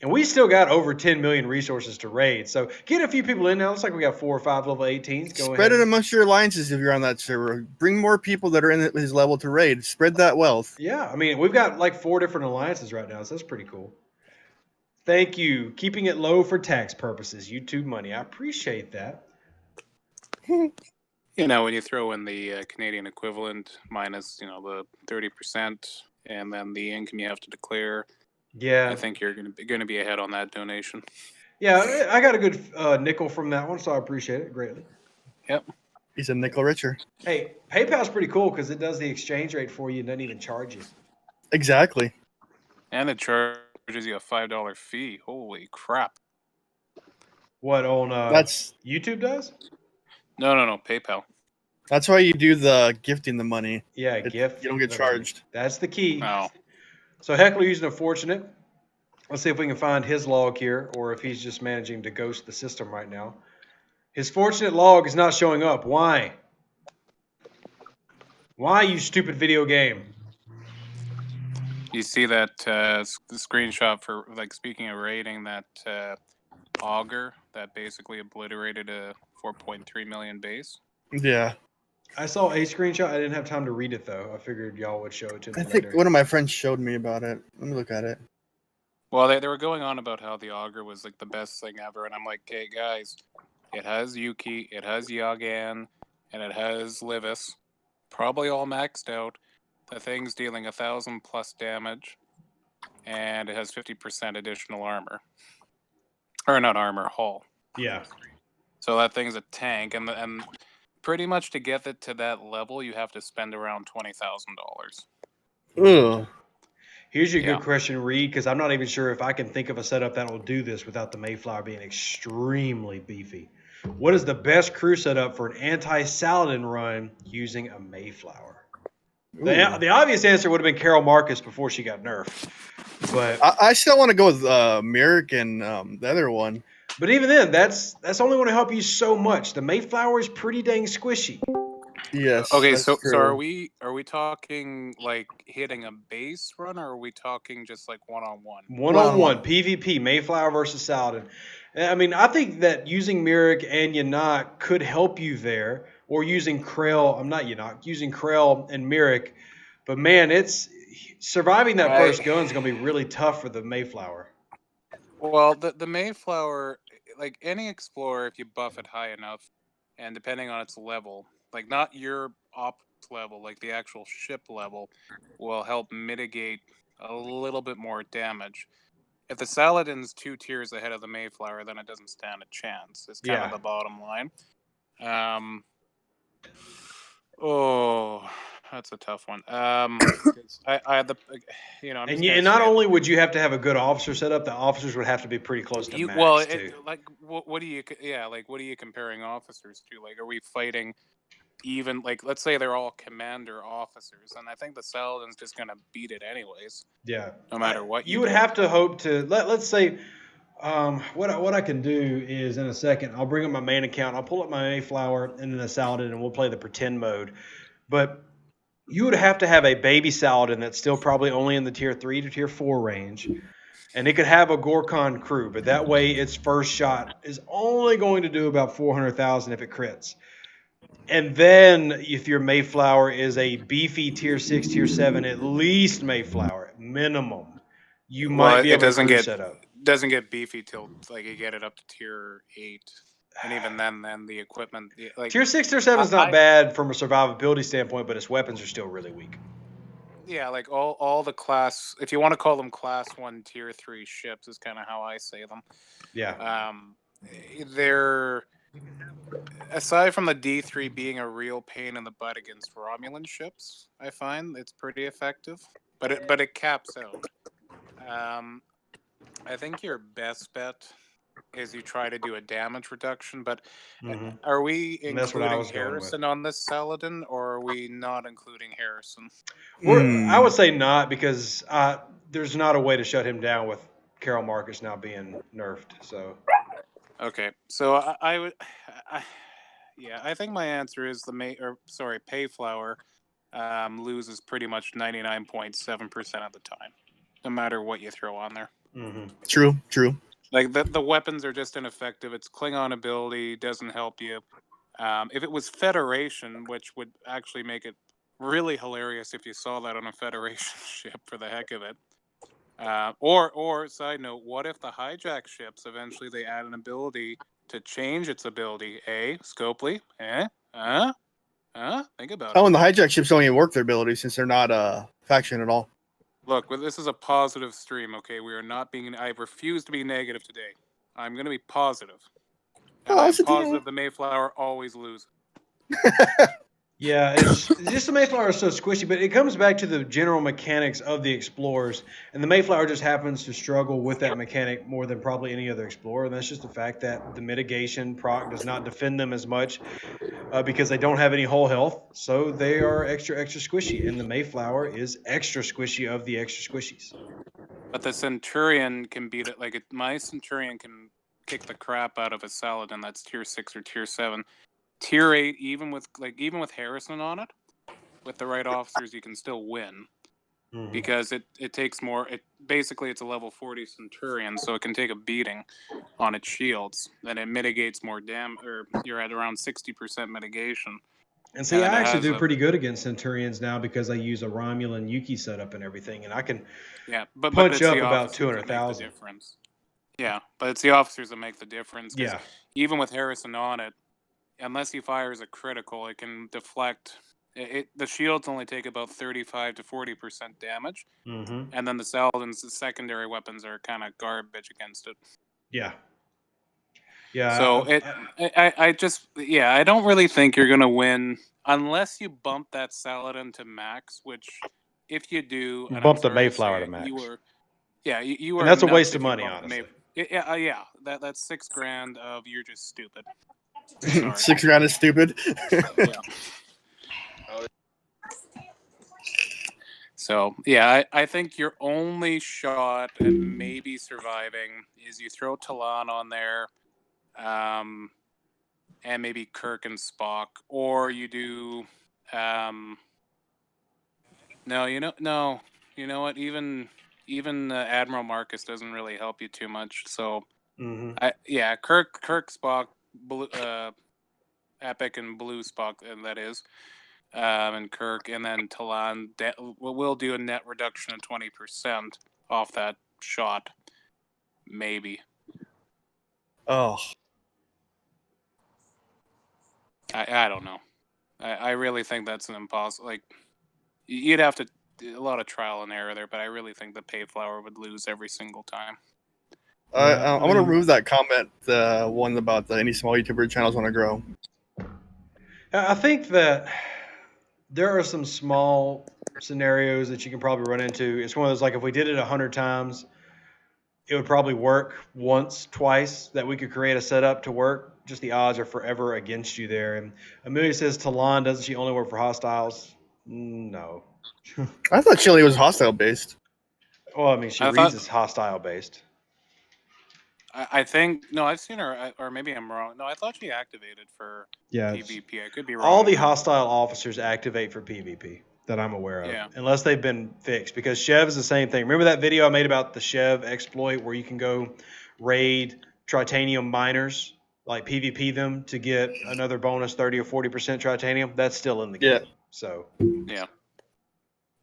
And we still got over 10 million resources to raid. So get a few people in now. Looks like we got 4 or 5 level 18s. Go Spread ahead. it amongst your alliances if you're on that server. Bring more people that are in his level to raid. Spread that wealth. Yeah, I mean, we've got like 4 different alliances right now, so that's pretty cool. Thank you. Keeping it low for tax purposes. YouTube money. I appreciate that. You know, when you throw in the Canadian equivalent minus, the 30%, and then the income you have to declare, Yeah. I think you're going to be ahead on that donation. Yeah, I got a good nickel from that one, so I appreciate it greatly. Yep. He's a nickel richer. Hey, PayPal's pretty cool because it does the exchange rate for you and doesn't even charge you. Exactly. And it charges you a $5 fee. Holy crap. What on That's YouTube does? No, PayPal. that's why you do the gifting the money. Yeah, gift. You don't get the money. charged. That's the key. Oh. So Heckler using a fortunate. Let's see if we can find his log here, or if he's just managing to ghost the system right now. His fortunate log is not showing up. Why? Why, you stupid video game? You see that screenshot for, like, speaking of rating, that auger that basically obliterated a 4.3 million base? Yeah. I saw a screenshot. I didn't have time to read it, though. I figured y'all would show it to me I think later. one of my friends showed me about it. Let me look at it. Well, they were going on about how the auger was like the best thing ever, and I'm like, hey guys, it has Yuki, it has Yagan, and it has Livis, probably all maxed out. The thing's dealing 1,000 plus damage, and it has 50% additional armor, or not armor, hull. Yeah. So that thing's a tank, and pretty much to get it to that level, you have to spend around $20,000. Ugh. Here's your Yeah. good question, Reed, because I'm not even sure if I can think of a setup that will do this without the Mayflower being extremely beefy. What is the best crew setup for an anti-Saladin run using a Mayflower? The obvious answer would have been Carol Marcus before she got nerfed. But I still want to go with Merrick and the other one. But even then, that's only going to help you so much. The Mayflower is pretty dang squishy. Yes. Okay, that's so true. are we talking like hitting a base run, or are we talking just like one-on-one? One-on-one, PvP, Mayflower versus Saladin. I mean, I think that using Myrick and Yanok could help you there, or using Krell. I'm not Yanok, using Krell and Myrick. But man, it's surviving that first gun is going to be really tough for the Mayflower. Well, the Mayflower, like any explorer, if you buff it high enough, and depending on its level, like not your ops level, like the actual ship level, will help mitigate a little bit more damage. If the Saladin's 2 tiers ahead of the Mayflower, then it doesn't stand a chance. It's kind of the bottom line. Oh, that's a tough one. And not only would you have to have a good officer setup, the officers would have to be pretty close to max too. What are you comparing officers to? Like, are we fighting even, like, let's say they're all commander officers, and I think the Saladin's just gonna beat it anyways. Yeah. No matter what you would have to hope to let's say. What I can do is in a second I'll bring up my main account, I'll pull up my Mayflower and then the Saladin, and we'll play the pretend mode. But you would have to have a baby Saladin that's still probably only in the tier 3 to tier 4 range, and it could have a Gorkon crew, but that way its first shot is only going to do about 400,000 if it crits. And then if your Mayflower is a beefy tier 6, tier 7, at least Mayflower, minimum, you might be able to crew set up. Doesn't get beefy till like you get it up to tier 8, and even then the equipment, like tier 6, tier 7 is not bad from a survivability standpoint, but its weapons are still really weak. Yeah, like all the class, if you want to call them class 1 tier 3 ships, is kind of how I say them. Yeah. They're, aside from the D3 being a real pain in the butt against Romulan ships, I find it's pretty effective, but it caps out. I think your best bet is you try to do a damage reduction, but are we including Harrison on this Saladin, or are we not including Harrison? I would say not, because there's not a way to shut him down with Carol Marcus now being nerfed. So okay, so I think my answer is Payflower loses pretty much 99.7% of the time, no matter what you throw on there. True. Like the weapons are just ineffective. Its Klingon ability doesn't help you. If it was Federation, which would actually make it really hilarious if you saw that on a Federation ship for the heck of it. Or side note, what if the hijack ships eventually they add an ability to change its ability? Scopely? Think about it. Oh, and the hijack ships don't even work their abilities since they're not faction at all. Look, this is a positive stream, okay? We are not being. I refuse to be negative today. I'm going to be positive. And I'm positive the Mayflower always loses. Yeah, it's just the Mayflower is so squishy, but it comes back to the general mechanics of the Explorers, and the Mayflower just happens to struggle with that mechanic more than probably any other Explorer, and that's just the fact that the mitigation proc does not defend them as much because they don't have any whole health, so they are extra squishy, and the Mayflower is extra squishy of the extra squishies. But the Centurion can beat it. Like my Centurion can kick the crap out of a Saladin that's tier 6 or tier 7. Tier 8, even with Harrison on it, with the right officers, you can still win. Because it takes more. Basically it's a level 40 Centurion, so it can take a beating on its shields, and it mitigates more damage. Or you're at around 60% mitigation. And see, I actually do pretty good against Centurions now because I use a Romulan Yuki setup and everything, and I can punch up about 200,000. Yeah, but it's the officers that make the difference. Yeah. Even with Harrison on it, unless he fires a critical, it can deflect. The shields only take about 35 to 40% damage, and then the Saladin's secondary weapons are kind of garbage against it. Yeah. So I don't really think you're gonna win unless you bump that Saladin to max. Which, if you do, and bump the Mayflower to max. You are. And that's a waste of money, honestly. Yeah. That's $6,000 of you're just stupid. $6,000 is stupid. Yeah. So yeah, I think your only shot at maybe surviving is you throw Talon on there, and maybe Kirk and Spock, or you do, no, you know what? Even Admiral Marcus doesn't really help you too much. So, Kirk, Spock, Blue, Epic, and Blue Spock, and that is. And Kirk, and then Talon will do a net reduction of 20% off that shot. Maybe. Oh. I don't know. I really think that's an impossible. Like, you'd have to a lot of trial and error there, but I really think the Mayflower would lose every single time. I want to remove that comment, the one about any small YouTuber channels want to grow. I think that there are some small scenarios that you can probably run into. It's one of those, like, if we did it 100 times, it would probably work once, twice, that we could create a setup to work. Just the odds are forever against you there. And Amelia says, Talon, doesn't she only work for hostiles? No. I thought Chile was hostile based. Well, I mean, she reads is hostile based. I think, no, I've seen her, or maybe I'm wrong. No, I thought she activated for PvP. I could be wrong. All the hostile officers activate for PvP that I'm aware of, unless they've been fixed. Because Chev is the same thing. Remember that video I made about the Chev exploit where you can go raid Tritanium miners, like PvP them to get another bonus 30 or 40% Tritanium? That's still in the game. So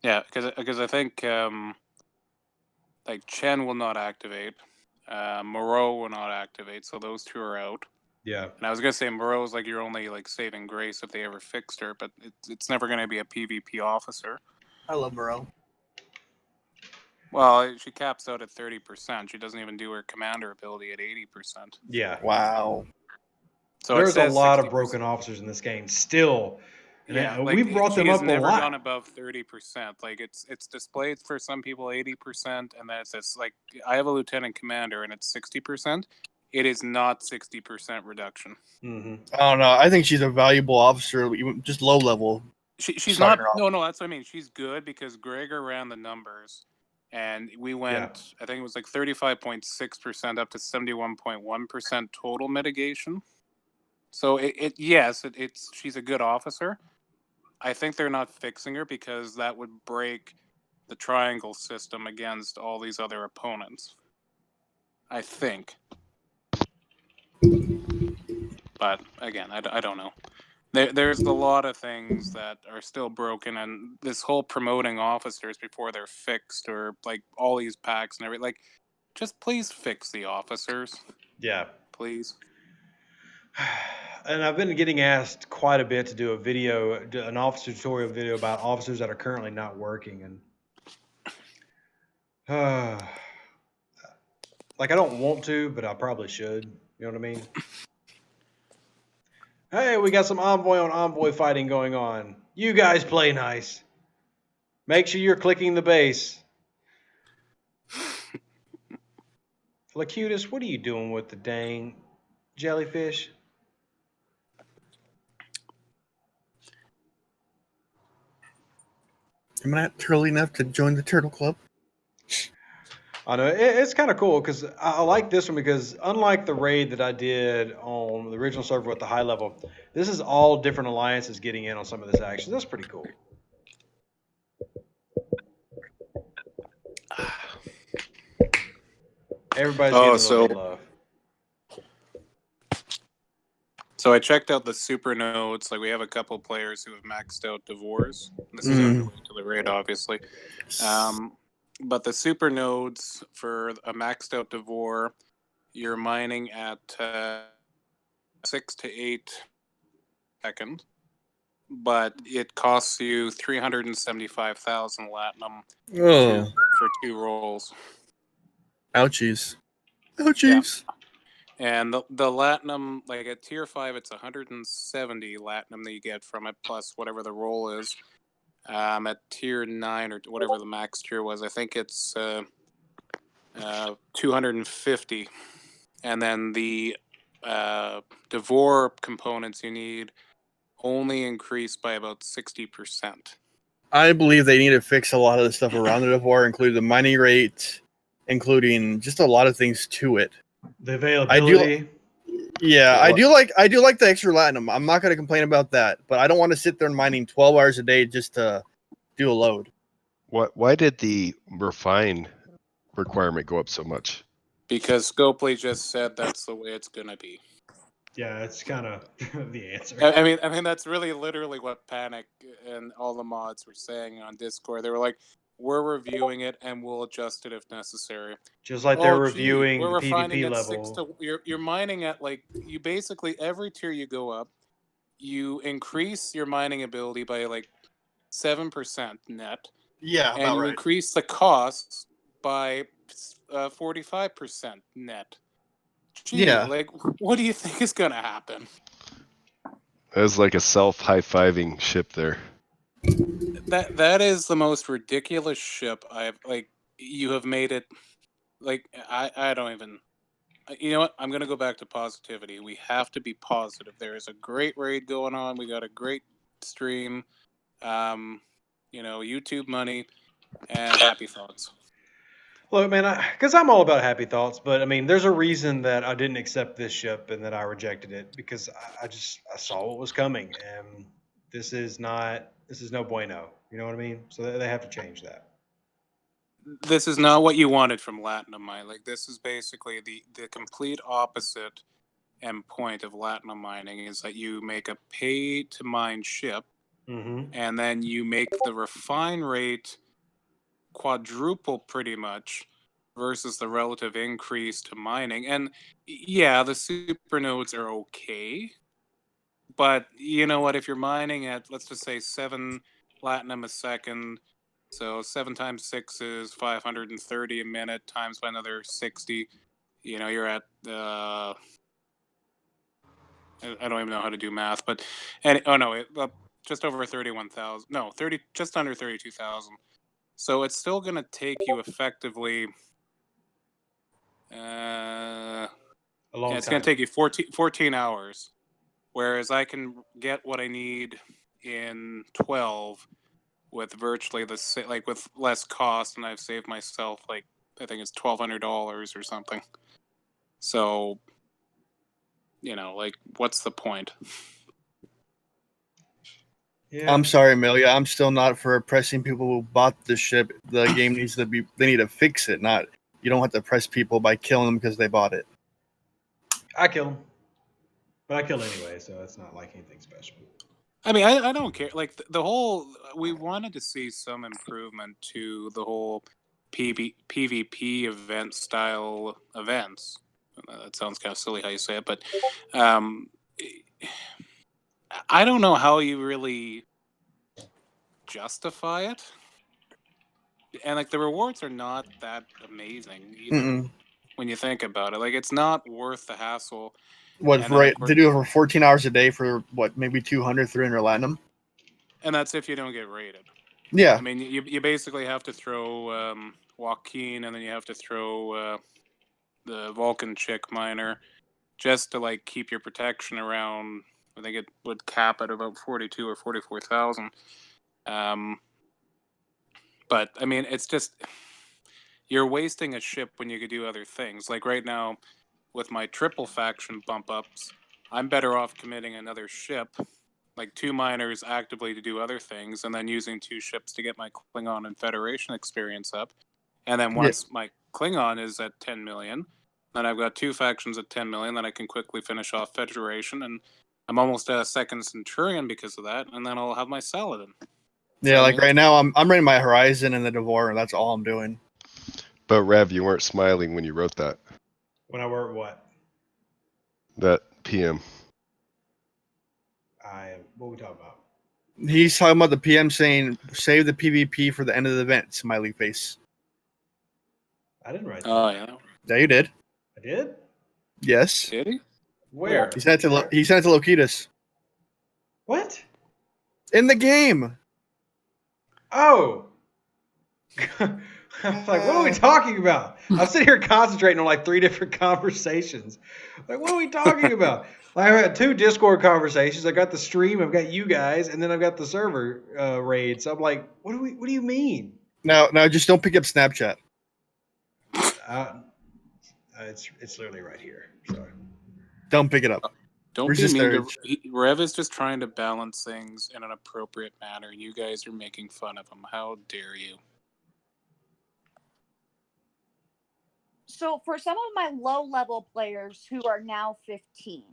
because I think like Chen will not activate. Moreau will not activate, so those two are out. Yeah. And I was gonna say Moreau's like your only like saving grace if they ever fixed her, but it's never gonna be a PvP officer. I love Moreau. Well, she caps out at 30%. She doesn't even do her commander ability at 80%. Yeah. Wow. So there's a lot of broken officers in this game still. And we brought them up a lot. She has never gone above 30%. Like it's displayed for some people 80%, and then it says like I have a lieutenant commander and it's 60%. It is not 60% reduction. I don't know. I think she's a valuable officer, just low level. She's not. No, that's what I mean. She's good because Gregor ran the numbers, and we went. I think it was like 35.6% up to 71.1% total mitigation. So she's a good officer. I think they're not fixing her because that would break the triangle system against all these other opponents. I think. But again, I don't know. There's a lot of things that are still broken, and this whole promoting officers before they're fixed, or like all these packs and everything. Like, just please fix the officers, Yeah. please. And I've been getting asked quite a bit to do a video, an officer tutorial video about officers that are currently not working, and like I don't want to, but I probably should. You know what I mean? Hey, we got some envoy on envoy fighting going on. You guys play nice. Make sure you're clicking the base. Lacutus, what are you doing with the dang jellyfish? Am I not turtle enough to join the turtle club? I know it's kind of cool because I like this one because unlike the raid that I did on the original server with the high level, this is all different alliances getting in on some of this action. That's pretty cool. Everybody's getting a little bit of love. So I checked out the super nodes. Like, we have a couple players who have maxed out Divorce. This is unrelated to the raid, obviously. But the super nodes for a maxed out Devore, you're mining at 6 to 8 seconds, but it costs you 375,000 latinum for 2 rolls. Ouchies. Ouchies. Yeah. And the latinum, like at tier 5, it's 170 latinum that you get from it, plus whatever the roll is. At tier 9 or whatever the max tier was, I think it's 250. And then the Devore components you need only increase by about 60%. I believe they need to fix a lot of the stuff around the Devore, including the mining rate, including just a lot of things to it. The availability. I do like the extra latinum. I'm not going to complain about that, but I don't want to sit there and mining 12 hours a day just to do a load. Why did the refine requirement go up so much? Because Scopely just said that's the way it's going to be. Yeah, it's kind of the answer. I mean that's really literally what Panic and all the mods were saying on Discord. They were like, "We're reviewing it and we'll adjust it if necessary." Just like they're reviewing the PvP level. You're mining at, like, you basically every tier you go up, you increase your mining ability by like 7% net. Yeah, and you increase the costs by 45% net. Gee, like, what do you think is gonna happen? That was like a self high-fiving ship there. That is the most ridiculous ship I've, like, you have made it. Like, I don't even. You know what? I'm gonna go back to positivity. We have to be positive. There is a great raid going on. We got a great stream. YouTube money and happy thoughts. Look, man, because I'm all about happy thoughts, but I mean, there's a reason that I didn't accept this ship and that I rejected it because I saw what was coming, and this is no bueno. You know what I mean? So they have to change that. This is not what you wanted from Latinum mining. Like, this is basically the complete opposite end point of Latinum mining is that you make a pay to mine ship, and then you make the refine rate quadruple pretty much versus the relative increase to mining. And yeah, the supernodes are okay, but you know what, if you're mining at, let's just say 7 latinum a second, so 7 times 6 is 530 a minute, times by another 60, you're at I don't even know how to do math, but just over 31,000. No, just under 32,000. So it's still going to take you effectively. A long time. It's going to take you 14 hours, whereas I can get what I need in 12 with virtually with less cost, and I've saved myself I think it's $1,200 or something. So, what's the point? Yeah. I'm sorry, Amelia. I'm still not for oppressing people who bought the ship. The game needs to be. They need to fix it, not you don't have to press people by killing them because they bought it. I kill them, but I kill anyway, so it's not like anything special. I mean, I don't care. Like the whole, we wanted to see some improvement to the whole PvP event style events. That sounds kind of silly how you say it, but I don't know how you really justify it. And like the rewards are not that amazing either. Mm-mm. When you think about it, like it's not worth the hassle. What, And then, right? of course- They do it for 14 hours a day for what, maybe 200, 300 Latinum? And that's if you don't get raided. Yeah. I mean, you basically have to throw Joaquin, and then you have to throw the Vulcan chick miner just to like keep your protection around. I think it would cap at about 42 or 44,000. But I mean, it's just you're wasting a ship when you could do other things. Like right now, with my triple faction bump ups, I'm better off committing another ship, like 2 miners actively to do other things, and then using 2 ships to get my Klingon and Federation experience up. And then once my Klingon is at 10 million, then I've got 2 factions at 10 million, then I can quickly finish off Federation, and I'm almost at a second Centurion because of that, and then I'll have my Saladin. Yeah, like right now, I'm running my Horizon and the Devore, and that's all I'm doing. But Rev, you weren't smiling when you wrote that. When I wrote what? That PM. What are we talking about? He's talking about the PM saying, save the PvP for the end of the event, smiley face. I didn't write that. Oh, yeah. Yeah, you did. I did? Yes. Did he? Where? He sent it to Lokitas. What? In the game. Oh. I'm like, what are we talking about? I'm sitting here concentrating on like 3 different conversations. Like, what are we talking about? Like, I had 2 Discord conversations. I got the stream. I've got you guys, and then I've got the server raid. So I'm like, what do you mean? Now, just don't pick up Snapchat. It's literally right here. Sorry. Don't pick it up. Don't Resist be mean to urge. Rev is just trying to balance things in an appropriate manner, and you guys are making fun of him. How dare you? So for some of my low-level players who are now 15,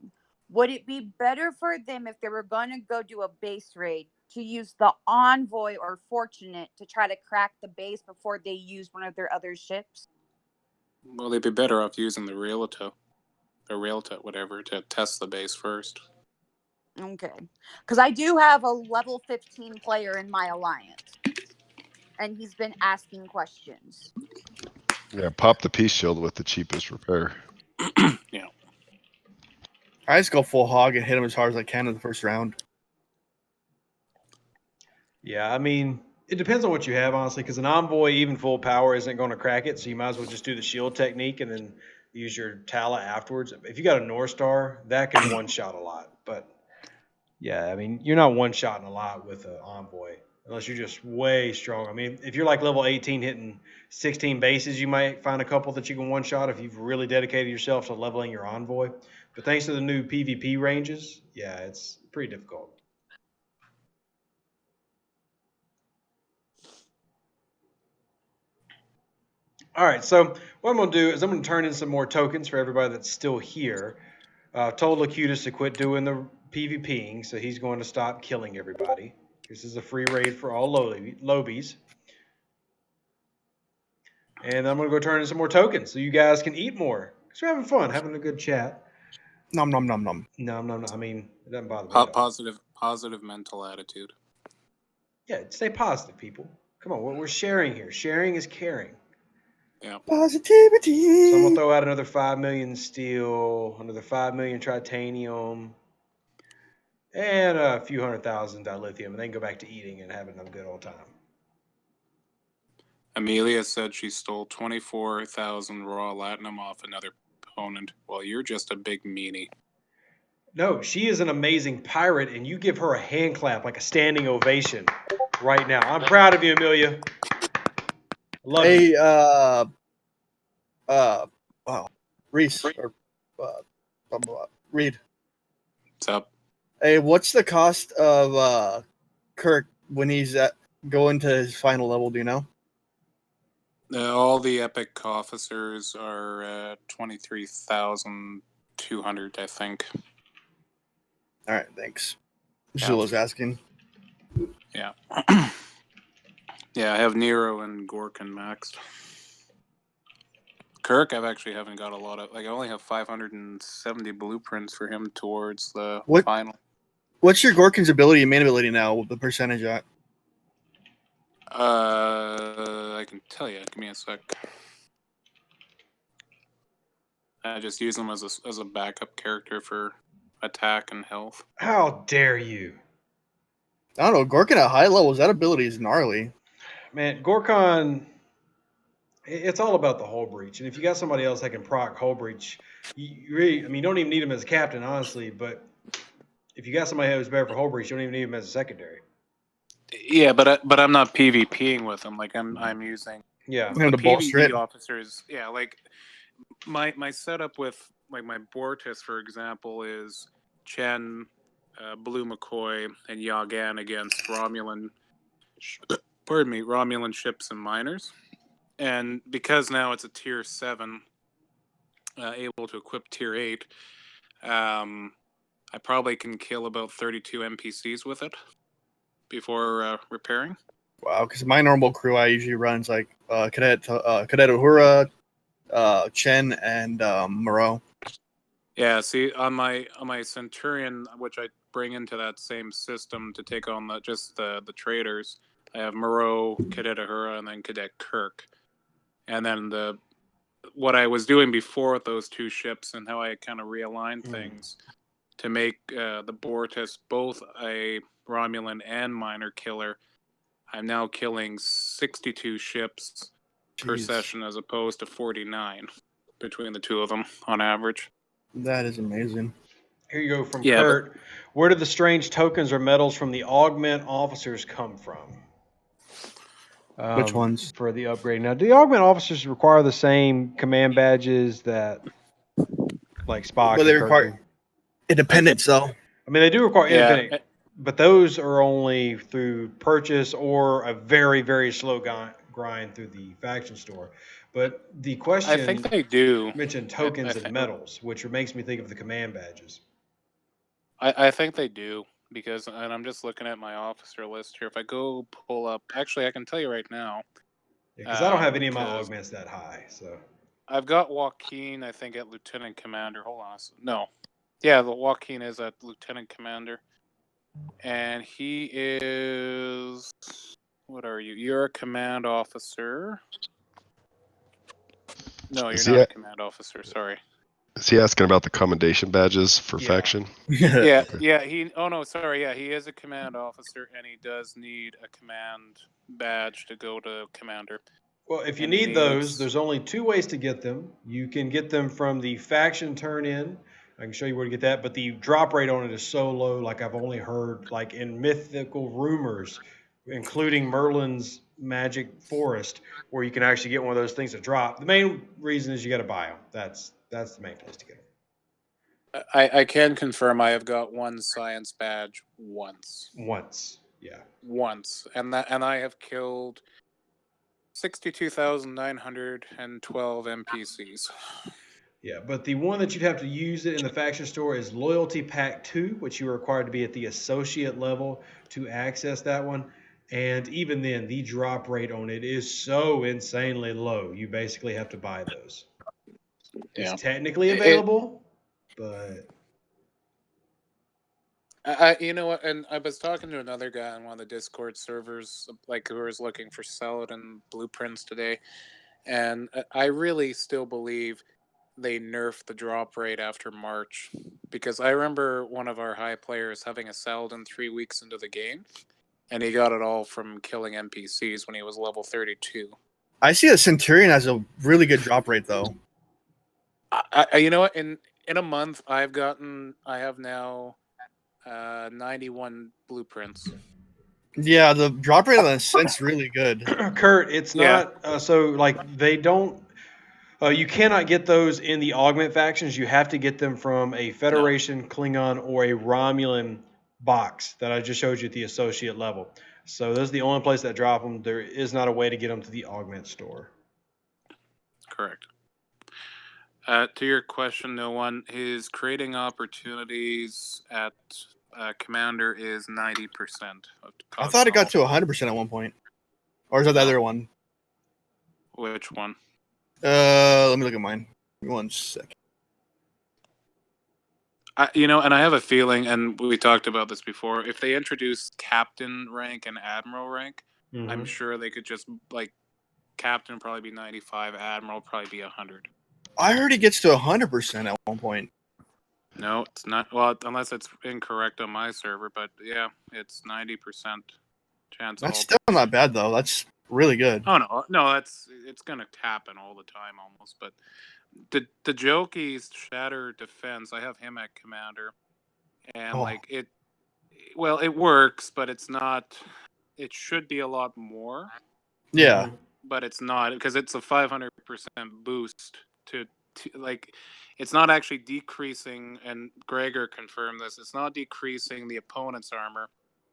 would it be better for them if they were going to go do a base raid to use the Envoy or Fortunate to try to crack the base before they use one of their other ships? Well, they'd be better off using the Realto, or Realto, whatever, to test the base first. Okay. Because I do have a level 15 player in my alliance, and he's been asking questions. Yeah, pop the peace shield with the cheapest repair. Yeah. I just go full hog and hit him as hard as I can in the first round. Yeah, I mean, it depends on what you have, honestly, because an Envoy, even full power, isn't going to crack it. So you might as well just do the shield technique and then use your Tala afterwards. If you got a North Star, that can one-shot a lot. But, yeah, I mean, you're not one-shotting a lot with an Envoy unless you're just way strong. I mean, if you're like level 18 hitting 16 bases, you might find a couple that you can one-shot if you've really dedicated yourself to leveling your Envoy. But thanks to the new PvP ranges, yeah, it's pretty difficult. All right, so what I'm going to do is I'm going to turn in some more tokens for everybody that's still here. Told Locutus to quit doing the PvPing, so he's going to stop killing everybody. This is a free raid for all lobies. And I'm going to go turn in some more tokens so you guys can eat more. Because we're having fun, having a good chat. Nom nom nom nom. No. I mean, it doesn't bother me at all. Positive mental attitude. Yeah, stay positive, people. Come on, we're sharing here. Sharing is caring. Yeah. Positivity. So I'm going to throw out another 5 million steel, another 5 million titanium, and a few 100,000 dilithium, and then go back to eating and having a good old time. Amelia said she stole 24,000 raw latinum off another opponent. Well, you're just a big meanie. No, she is an amazing pirate, and you give her a hand clap, like a standing ovation right now. I'm proud of you, Amelia. Love you. Hey, wow, Reese or Reed. What's up? Hey, what's the cost of Kirk when he's going to his final level? Do you know? All the epic officers are 23,200, I think. All right, thanks. Yeah. Zula's asking. Yeah. Yeah, I have Nero and Gorkin maxed. Kirk, I actually haven't got a lot of. Like, I only have 570 blueprints for him towards the final. What's your Gorkin's ability and main ability now? The percentage at? I can tell you. Give me a sec. I just use him as a backup character for attack and health. How dare you? I don't know. Gorkin at high levels, that ability is gnarly. Man, Gorkon, it's all about the hull breach. And if you got somebody else that can proc hull breach, you really, I mean, you don't even need him as a captain, honestly. But if you got somebody who's better for hull breach, you don't even need him as a secondary. Yeah, but I'm not PvPing with him. Like I'm using Yeah. the PvP officers. Yeah, like my setup with like my Bortus, for example, is Chen, Blue McCoy, and Yagan against Romulan ships and miners. And because now it's a tier 7, able to equip tier 8, I probably can kill about 32 NPCs with it before repairing. Wow, because my normal crew I usually runs like Cadet Uhura, Chen, and Moreau. Yeah, see, on my Centurion, which I bring into that same system to take on the traders, I have Moreau, Cadet Uhura, and then Cadet Kirk. And then what I was doing before with those two ships and how I kind of realigned things to make the Bortus both a Romulan and miner killer. I'm now killing 62 ships per session as opposed to 49 between the two of them on average. That is amazing. Here you go from Kurt. Where do the strange tokens or medals from the augment officers come from? Which ones? For the upgrade. Now, do the augment officers require the same command badges that like Spock Well, they require independence, though. I mean, they do require independent, but those are only through purchase or a very, very slow grind through the faction store. But the question, I think they do mention tokens and medals, which makes me think of the command badges. I think they do because, and I'm just looking at my officer list here. If I go pull up, actually, I can tell you right now. Because I don't have any of my augments that high, so. I've got Joaquin, I think, at Lieutenant Commander. Hold on. No. Yeah, the Joaquin is at Lieutenant Commander. And he is... What are you? You're a command officer. No, you're not a command officer. Sorry. Is he asking about the commendation badges for faction? Yeah, yeah. Oh no, sorry. Yeah, he is a command officer, and he does need a command badge to go to commander. Well, if you need those, there's only 2 ways to get them. You can get them from the faction turn-in. I can show you where to get that, but the drop rate on it is so low. Like I've only heard, like in mythical rumors, including Merlin's Magic Forest, where you can actually get one of those things to drop. The main reason is you got to buy them. That's the main place to get them. I can confirm I have got one science badge once. Yeah. Once, and I have killed 62,912 NPCs. Yeah, but the one that you'd have to use it in the faction store is Loyalty Pack 2, which you are required to be at the associate level to access that one. And even then, the drop rate on it is so insanely low. You basically have to buy those. Yeah. It's technically available, but... you know what? And I was talking to another guy on one of the Discord servers, like who was looking for Saladin blueprints today, and I really still believe they nerfed the drop rate after March, because I remember one of our high players having a Saladin 3 weeks into the game, and he got it all from killing NPCs when he was level 32. I see a Centurion has a really good drop rate, though. You know what? In a month, I have now 91 blueprints. Yeah, the drop rate on the Cent's really good. Kurt, it's not so like they don't. You cannot get those in the augment factions. You have to get them from a Federation, Klingon, or a Romulan box that I just showed you at the associate level. So those are the only place that drop them. There is not a way to get them to the augment store. Correct. To your question, no one, his creating opportunities at Commander is 90%. I thought it got to 100% at one point. Or is that the other one? Which one? Let me look at mine. Give me 1 second. And I have a feeling, and we talked about this before, if they introduce captain rank and admiral rank, I'm sure they could just, like, captain would probably be 95, admiral would probably be 100. I heard it gets to 100% at one point. No, it's not. Well, unless it's incorrect on my server, but yeah, it's 90% chance. That's still not bad, though. That's really good. Oh, no, it's going to happen all the time almost, but the Jokey's Shatter Defense, I have him at Commander, and it works, but it's not. It should be a lot more. Yeah, but it's not, because it's a 500% boost to like. It's not actually decreasing, and Gregor confirmed this. It's not decreasing the opponent's armor;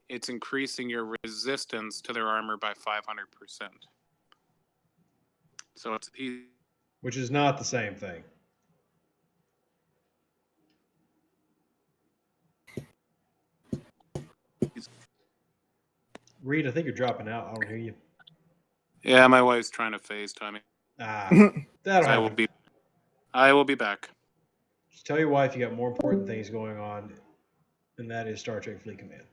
it's increasing your resistance to their armor by 500%. So it's which is not the same thing. Reed, I think you're dropping out. I don't hear you. Yeah, my wife's trying to FaceTime me. That'll happen. I will be back. Just tell your wife you got more important things going on, and that is Star Trek Fleet Command.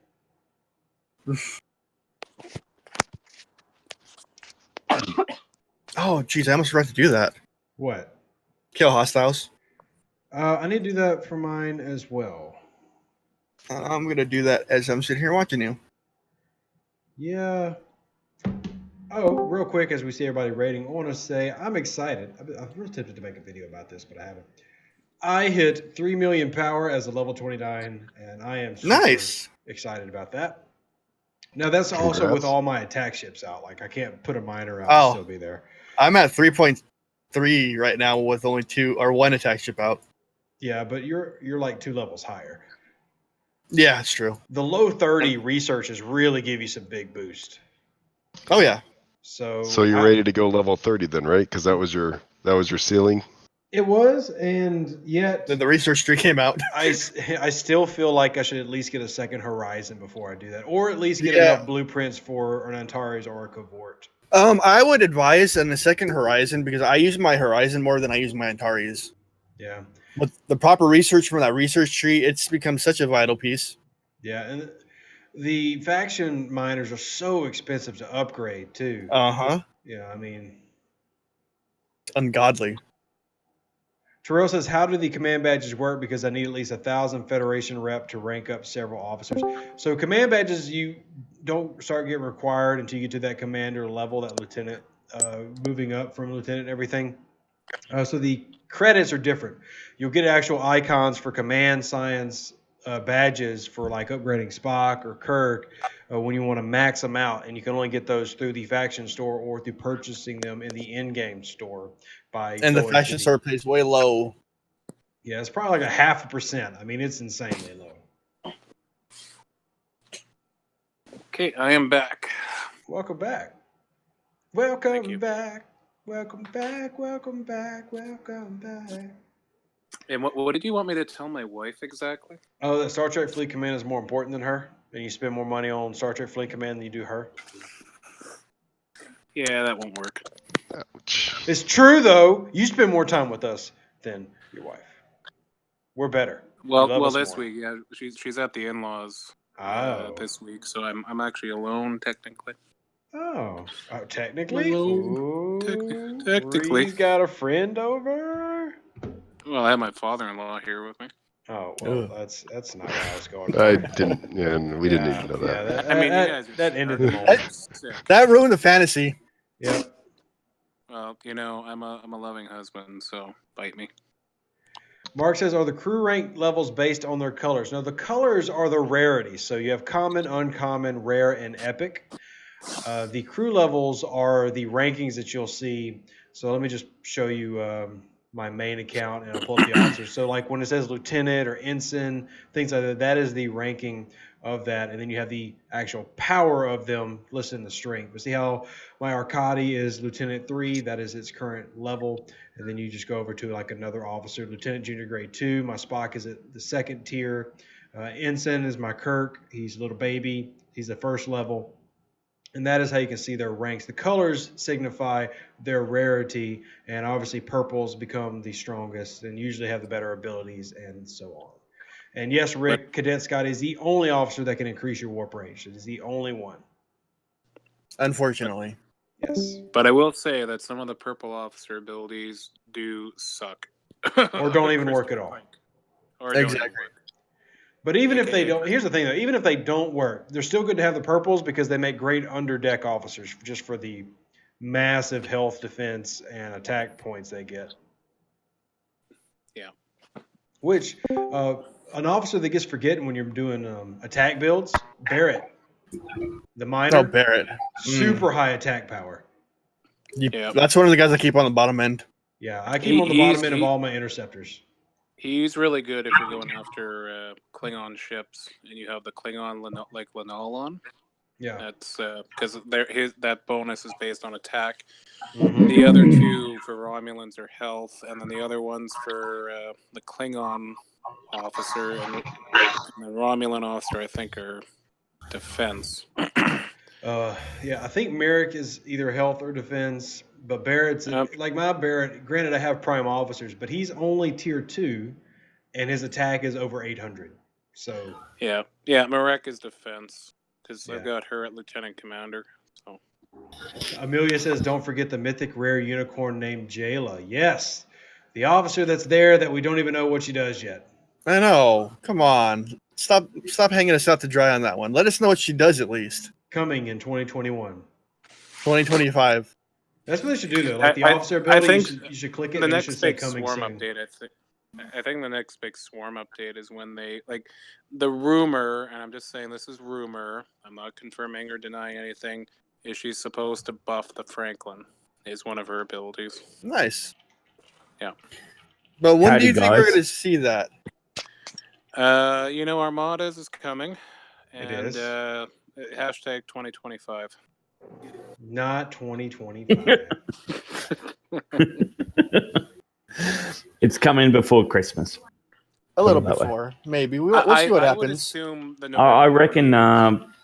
Oh, geez, I almost forgot to do that. What? Kill hostiles. I need to do that for mine as well. I'm going to do that as I'm sitting here watching you. Yeah. Oh, real quick, as we see everybody rating, I want to say I'm excited. I'm really tempted to make a video about this, but I haven't. I hit 3 million power as a level 29, and I am super excited about that. Now, that's also with all my attack ships out. Like, I can't put a miner out and still be there. I'm at 3.3 right now with only 1 attack ship out. Yeah, but you're like 2 levels higher. Yeah, it's true. The low 30 researches really give you some big boost. Oh yeah. So you're ready to go level 30 then, right? Because that was your ceiling. It was, and yet then the research tree came out. I still feel like I should at least get a second horizon before I do that, or at least get enough blueprints for an Antares or a Cavort. I would advise on the second horizon because I use my horizon more than I use my Antares. Yeah. With the proper research from that research tree, it's become such a vital piece. Yeah, and the faction miners are so expensive to upgrade too. Yeah, I mean, ungodly. Terrell says, how do the command badges work? Because I need at least 1,000 Federation rep to rank up several officers. So command badges, you don't start getting required until you get to that commander level, that lieutenant, moving up from lieutenant and everything. So the credits are different. You'll get actual icons for command science badges for like upgrading Spock or Kirk when you want to max them out. And you can only get those through the faction store or through purchasing them in the in-game store. And the faction store pays way low. Yeah, it's probably like 0.5%. I mean, it's insanely low. Okay, I am back. Welcome back. Welcome back. Welcome back. Welcome back. Welcome back. And what did you want me to tell my wife exactly? Oh, that Star Trek Fleet Command is more important than her, and you spend more money on Star Trek Fleet Command than you do her. Yeah, that won't work. Ouch. It's true though. You spend more time with us than your wife. We're better. Well, this week, yeah, she's at the in-laws this week, so I'm actually alone technically. Oh, technically. Technically, Ree's got a friend over. Well, I have my father-in-law here with me. Oh well, that's not how I was going. I didn't, and we didn't even know that. Yeah, I mean, you guys that ended the moment. That ruined the fantasy. Yep. Well, I'm a loving husband, so bite me. Mark says, are the crew rank levels based on their colors? No, the colors are the rarities. So you have common, uncommon, rare, and epic. The crew levels are the rankings that you'll see. So let me just show you my main account and I'll pull up the officers. So like when it says lieutenant or ensign, things like that, that is the ranking of that. And then you have the actual power of them listed in the string. But see how my Arcadi is Lieutenant 3, that is its current level. And then you just go over to like another officer, Lieutenant Junior Grade 2. My Spock is at the second tier. Ensign is my Kirk. He's a little baby. He's the first level. And that is how you can see their ranks. The colors signify their rarity, and obviously purples become the strongest and usually have the better abilities and so on. And yes, Rick, Cadet Scott is the only officer that can increase your warp range. It is the only one. Unfortunately. Yes. But I will say that some of the purple officer abilities do suck. Or don't even work at all. Or don't even Exactly. work. But even if they AKA don't, here's the thing though, even if they don't work, they're still good to have the purples because they make great underdeck officers just for the massive health, defense, and attack points they get. Yeah. Which, an officer that gets forgotten when you're doing attack builds, Barrett, the miner, Oh, Barrett. super high attack power. Yeah. That's one of the guys I keep on the bottom end. Yeah, I keep him on the bottom end of all my interceptors. He's really good if you're going after Klingon ships and you have the Klingon like Lanol. Yeah. That's because that bonus is based on attack. Mhm. The other two for Romulans are health, and then the other ones for the Klingon officer and the Romulan officer, I think, are defense. Yeah, I think Merrick is either health or defense, but Barrett's like my Barrett. Granted, I have prime officers, but he's only tier 2, and his attack is over 800. So yeah, Marek is defense because I've got her at lieutenant commander. So Amelia says, "Don't forget the mythic rare unicorn named Jayla." Yes, the officer that's there that we don't even know what she does yet. I know. Come on. Stop hanging us out to dry on that one. Let us know what she does at least. Coming in 2021. 2025. That's what they should do though. Like the officer ability, you should click it and it should say coming soon. Update, I think the next big swarm update is when they like the rumor, and I'm just saying this is rumor. I'm not confirming or denying anything. Is she's supposed to buff the Franklin? Is one of her abilities. Nice. Yeah. But when do you think we're going to see that? Armadas is coming, and It is. hashtag 2025. Not 2025. It's coming before Christmas. A little before, maybe. We'll see what happens. I reckon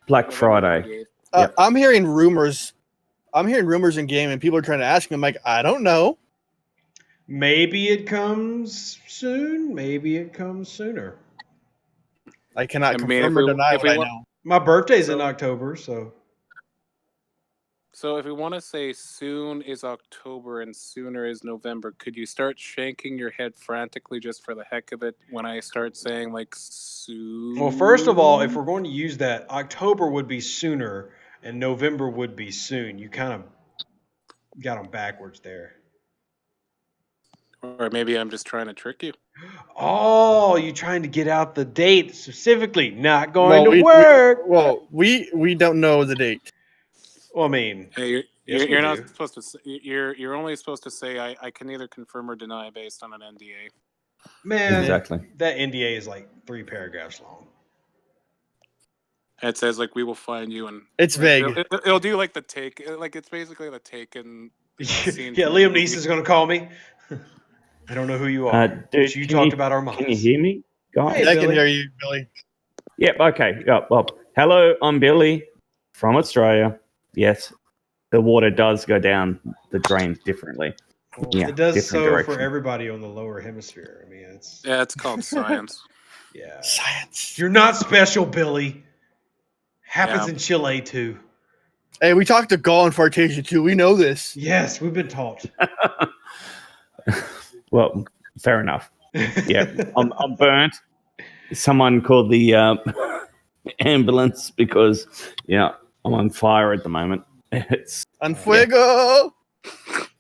Black Friday. Yep. I'm hearing rumors. In game, and people are trying to ask me. I'm like, I don't know. Maybe it comes soon. Maybe it comes sooner. I cannot confirm or deny what I know. My birthday's in October, so. So if we want to say soon is October and sooner is November, could you start shaking your head frantically just for the heck of it when I start saying like soon? Well, first of all, if we're going to use that, October would be sooner and November would be soon. You kind of got them backwards there. Or maybe I'm just trying to trick you. Oh, you trying to get out the date specifically? Not going to work. We don't know the date. Well, I mean, you're not supposed to. You're only supposed to say I can either confirm or deny based on an NDA. Man, exactly. That NDA is like 3 paragraphs long. It says like we will find you, and it's vague. It'll do like the take, like it's basically the Taken. Yeah, Liam Neeson's gonna call me. I don't know who you are. Dude, you talked about Armadas. Can you hear me, guys? Hey, I can hear you, Billy. Yep. Okay. Well, hello. I'm Billy from Australia. Yes, the water does go down the drain differently. Well, yeah, it does so direction. for everybody on the lower hemisphere. I mean, it's called science. Yeah, science. You're not special, Billy. Happens in Chile too. Hey, we talked to Gaul and Fartasia too. We know this. Yes, we've been taught. Well, fair enough. Yeah, I'm burnt. Someone called the ambulance because I'm on fire at the moment. It's on fuego.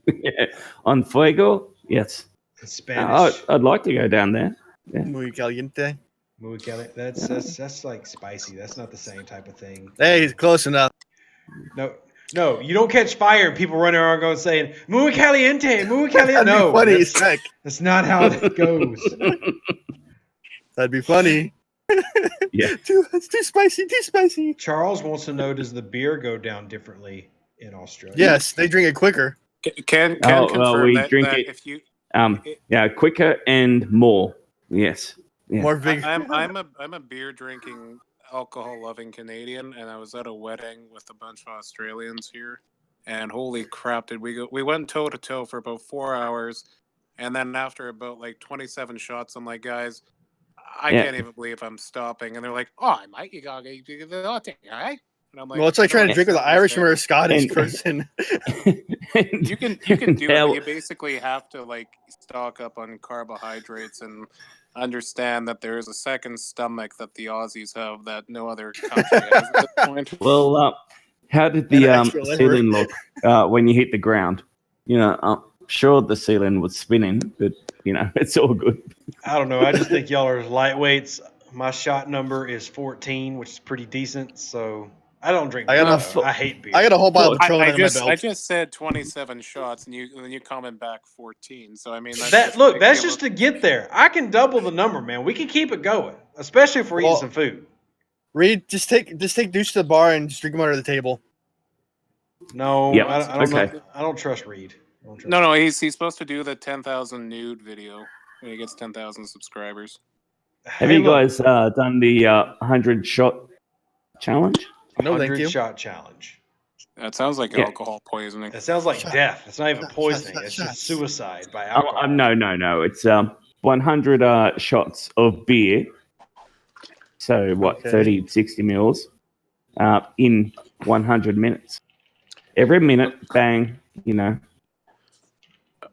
Yeah, on fuego. Yes. In Spanish. I'd like to go down there. Yeah. Muy caliente. Muy caliente. That's like spicy. That's not the same type of thing. Hey, close enough. No, No, you don't catch fire and people running around going saying, muy caliente, muy caliente. That'd be No, funny. that's, Heck. that's not how that goes. That'd be funny. Yeah. It's too spicy. Too spicy. Charles wants to know, does the beer go down differently in Australia? Yes, they drink it quicker. Can Oh, confirm well, we that, drink that it. if you Yeah, quicker and more. Yes. Yeah. More vigor. I'm a beer drinking, alcohol loving Canadian, and I was at a wedding with a bunch of Australians here, and holy crap, did we go? We went toe to toe for about 4 hours, and then after about like 27 shots, I'm like, guys, I Yeah. can't even believe I'm stopping, and they're like, oh, mate, you gotta get the latte, right? And I'm like, Well, it's like "I don't trying to drink with an understand Irish this, or a Scottish And- person. You can do it, Now- but you basically have to like stock up on carbohydrates and understand that there is a second stomach that the Aussies have that no other country has at this point. Well, how did And the an extra liver. ceiling look when you hit the ground? You know, I'm sure the ceiling was spinning, but you know, it's all good. I don't know. I just think y'all are lightweights. My shot number is 14, which is pretty decent. So I don't drink I beer. got though. I hate beer. I got a whole bottle of Patron I under my just belt. said 27 shots, and you comment back 14. So I mean, that's That just look, like, that's hey, just to get there. I can double the number, man. We can keep it going, especially if we're eating Well- some food. Reed, just take Deuce to the bar and just drink him under the table. No, Yep. I don't. Okay. I don't trust Reed. I don't trust No, Reed. he's supposed to do the 10,000 nude video when he gets 10,000 subscribers. Have Hey, you look, guys done the 100 shot challenge? No, thank 100 you. shot challenge? That sounds like Yeah. alcohol poisoning. That sounds like Shot. death. It's not even Shot, poisoning. shot, It's shots. just suicide by Oh, alcohol. no. It's 100 shots of beer. So what, Okay. 30, 60 mils in 100 minutes. Every minute, bang, you know.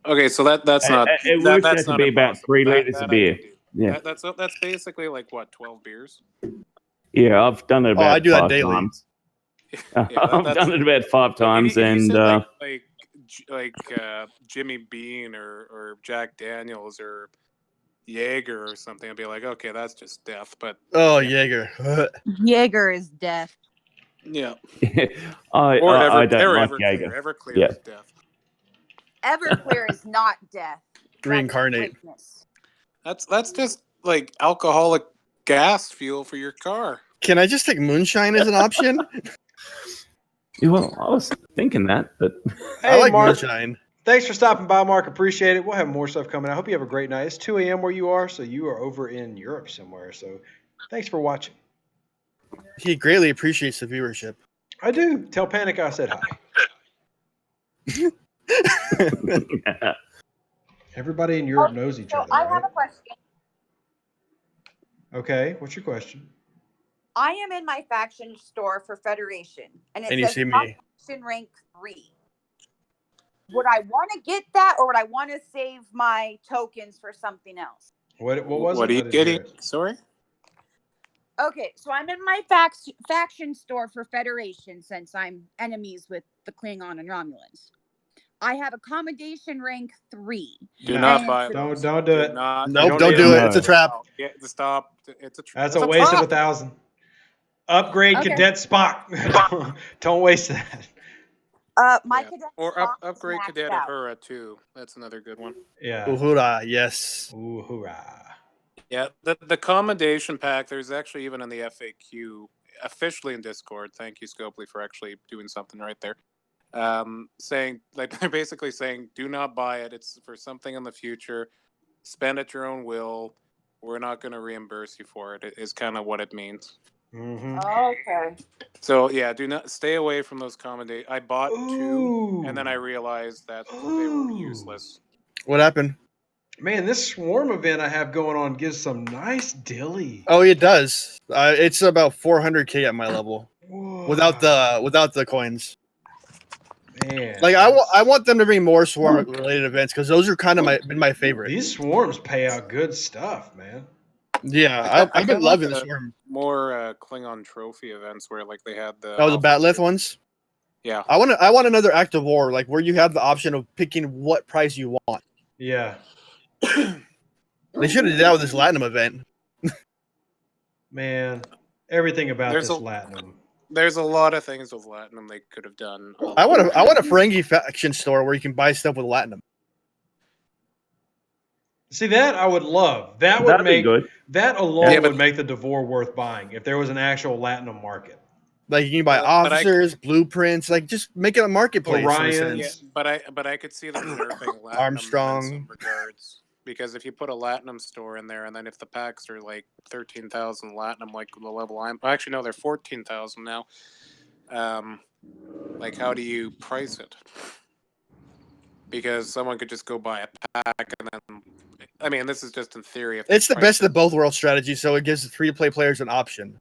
Okay, so that's not. It that, works that's out to not be about impossible. 3 That- liters that of I can beer. do. Yeah. That's basically like what, 12 beers? Yeah, I've done it Oh, about I do that 5 daily. times. Yeah, I've that's- done it about 5 times, If you and said like Jimmy Bean or Jack Daniels or Jaeger or something, I'd be like, okay, that's just death. But Oh, Yeah. Jaeger. Jaeger is death. yeah, I or don't like Everclear. Jaeger. Everclear Yeah. is death. Everclear is not death. That's Reincarnate. greatness. That's just like alcoholic gas fuel for your car. Can I just take moonshine as an option? Yeah, well, I was thinking that, but Hey, I like Mark. moonshine. Thanks for stopping by, Mark. Appreciate it. We'll have more stuff coming. I hope you have a great night. It's 2 a.m. where you are, so you are over in Europe somewhere. So thanks for watching. He greatly appreciates the viewership. I do. Tell Panic I said hi. Everybody in Europe knows each So other, I right? have a question. Okay, what's your question? I am in my faction store for Federation, and it And you says see me. faction rank 3. Would I want to get that, or would I want to save my tokens for something else? What was What it? are I you didn't hear getting? it. Sorry. Okay, so I'm in my faction store for Federation since I'm enemies with the Klingon and Romulans. I have accommodation rank 3. Do No, not And buy it's- those. Don't do it. Not, Nope, don't don't need do them. it. It's a trap. Yeah, stop. It's a That's it's a waste of trap. 1,000. Upgrade Okay. Cadet Spock. Don't waste that. My Yeah. cadet Or Spock is upgrade maxed Cadet out. Ahura too. That's another good one. Yeah. Uhura, yes. Ooh, hoorah. Yeah, the accommodation pack. There's actually even in the FAQ officially in Discord. Thank you, Scopely, for actually doing something right there. Saying like they're basically saying, do not buy it. It's for something in the future. Spend at your own will. We're not going to reimburse you for it. Is kind of what it means. Mm-hmm. Okay. So yeah, do not stay away from those accommodate. I bought 2, Ooh. and then I realized that they were Ooh. useless. What happened? Man, this swarm event I have going on gives some nice dilly. Oh, it does. It's about 400k at my level Whoa. without the coins. Man. Like I want them to bring more swarm related events because those are kind of been my favorite. These swarms pay out good stuff, man. Yeah, I've been loving the the swarm. more Klingon trophy events where like they had the Oh, the Batleth ones. Yeah, I want another active war like where you have the option of picking what price you want. Yeah. They should have did that with this Latinum event. Man. Everything about There's this a- Latinum. There's a lot of things with Latinum they could have done. I want a Ferengi faction store where you can buy stuff with Latinum. See, that I would love. That would That'd be make good. that alone Yeah, but- would make the Devore worth buying if there was an actual Latinum market. Like you can buy But I- officers, blueprints, like just make it a marketplace. in a Orions. Yeah, sense. but I could see them nerfing Latinum Armstrong. in some regards. Because if you put a Latinum store in there, and then if the packs are like 13,000 Latinum, like the level I'm actually no, they're 14,000 now. Like how do you price it? Because someone could just go buy a pack, and then I mean, this is just in theory. If they It's the price best of it- the both world strategy, so it gives the free-to-play players an option.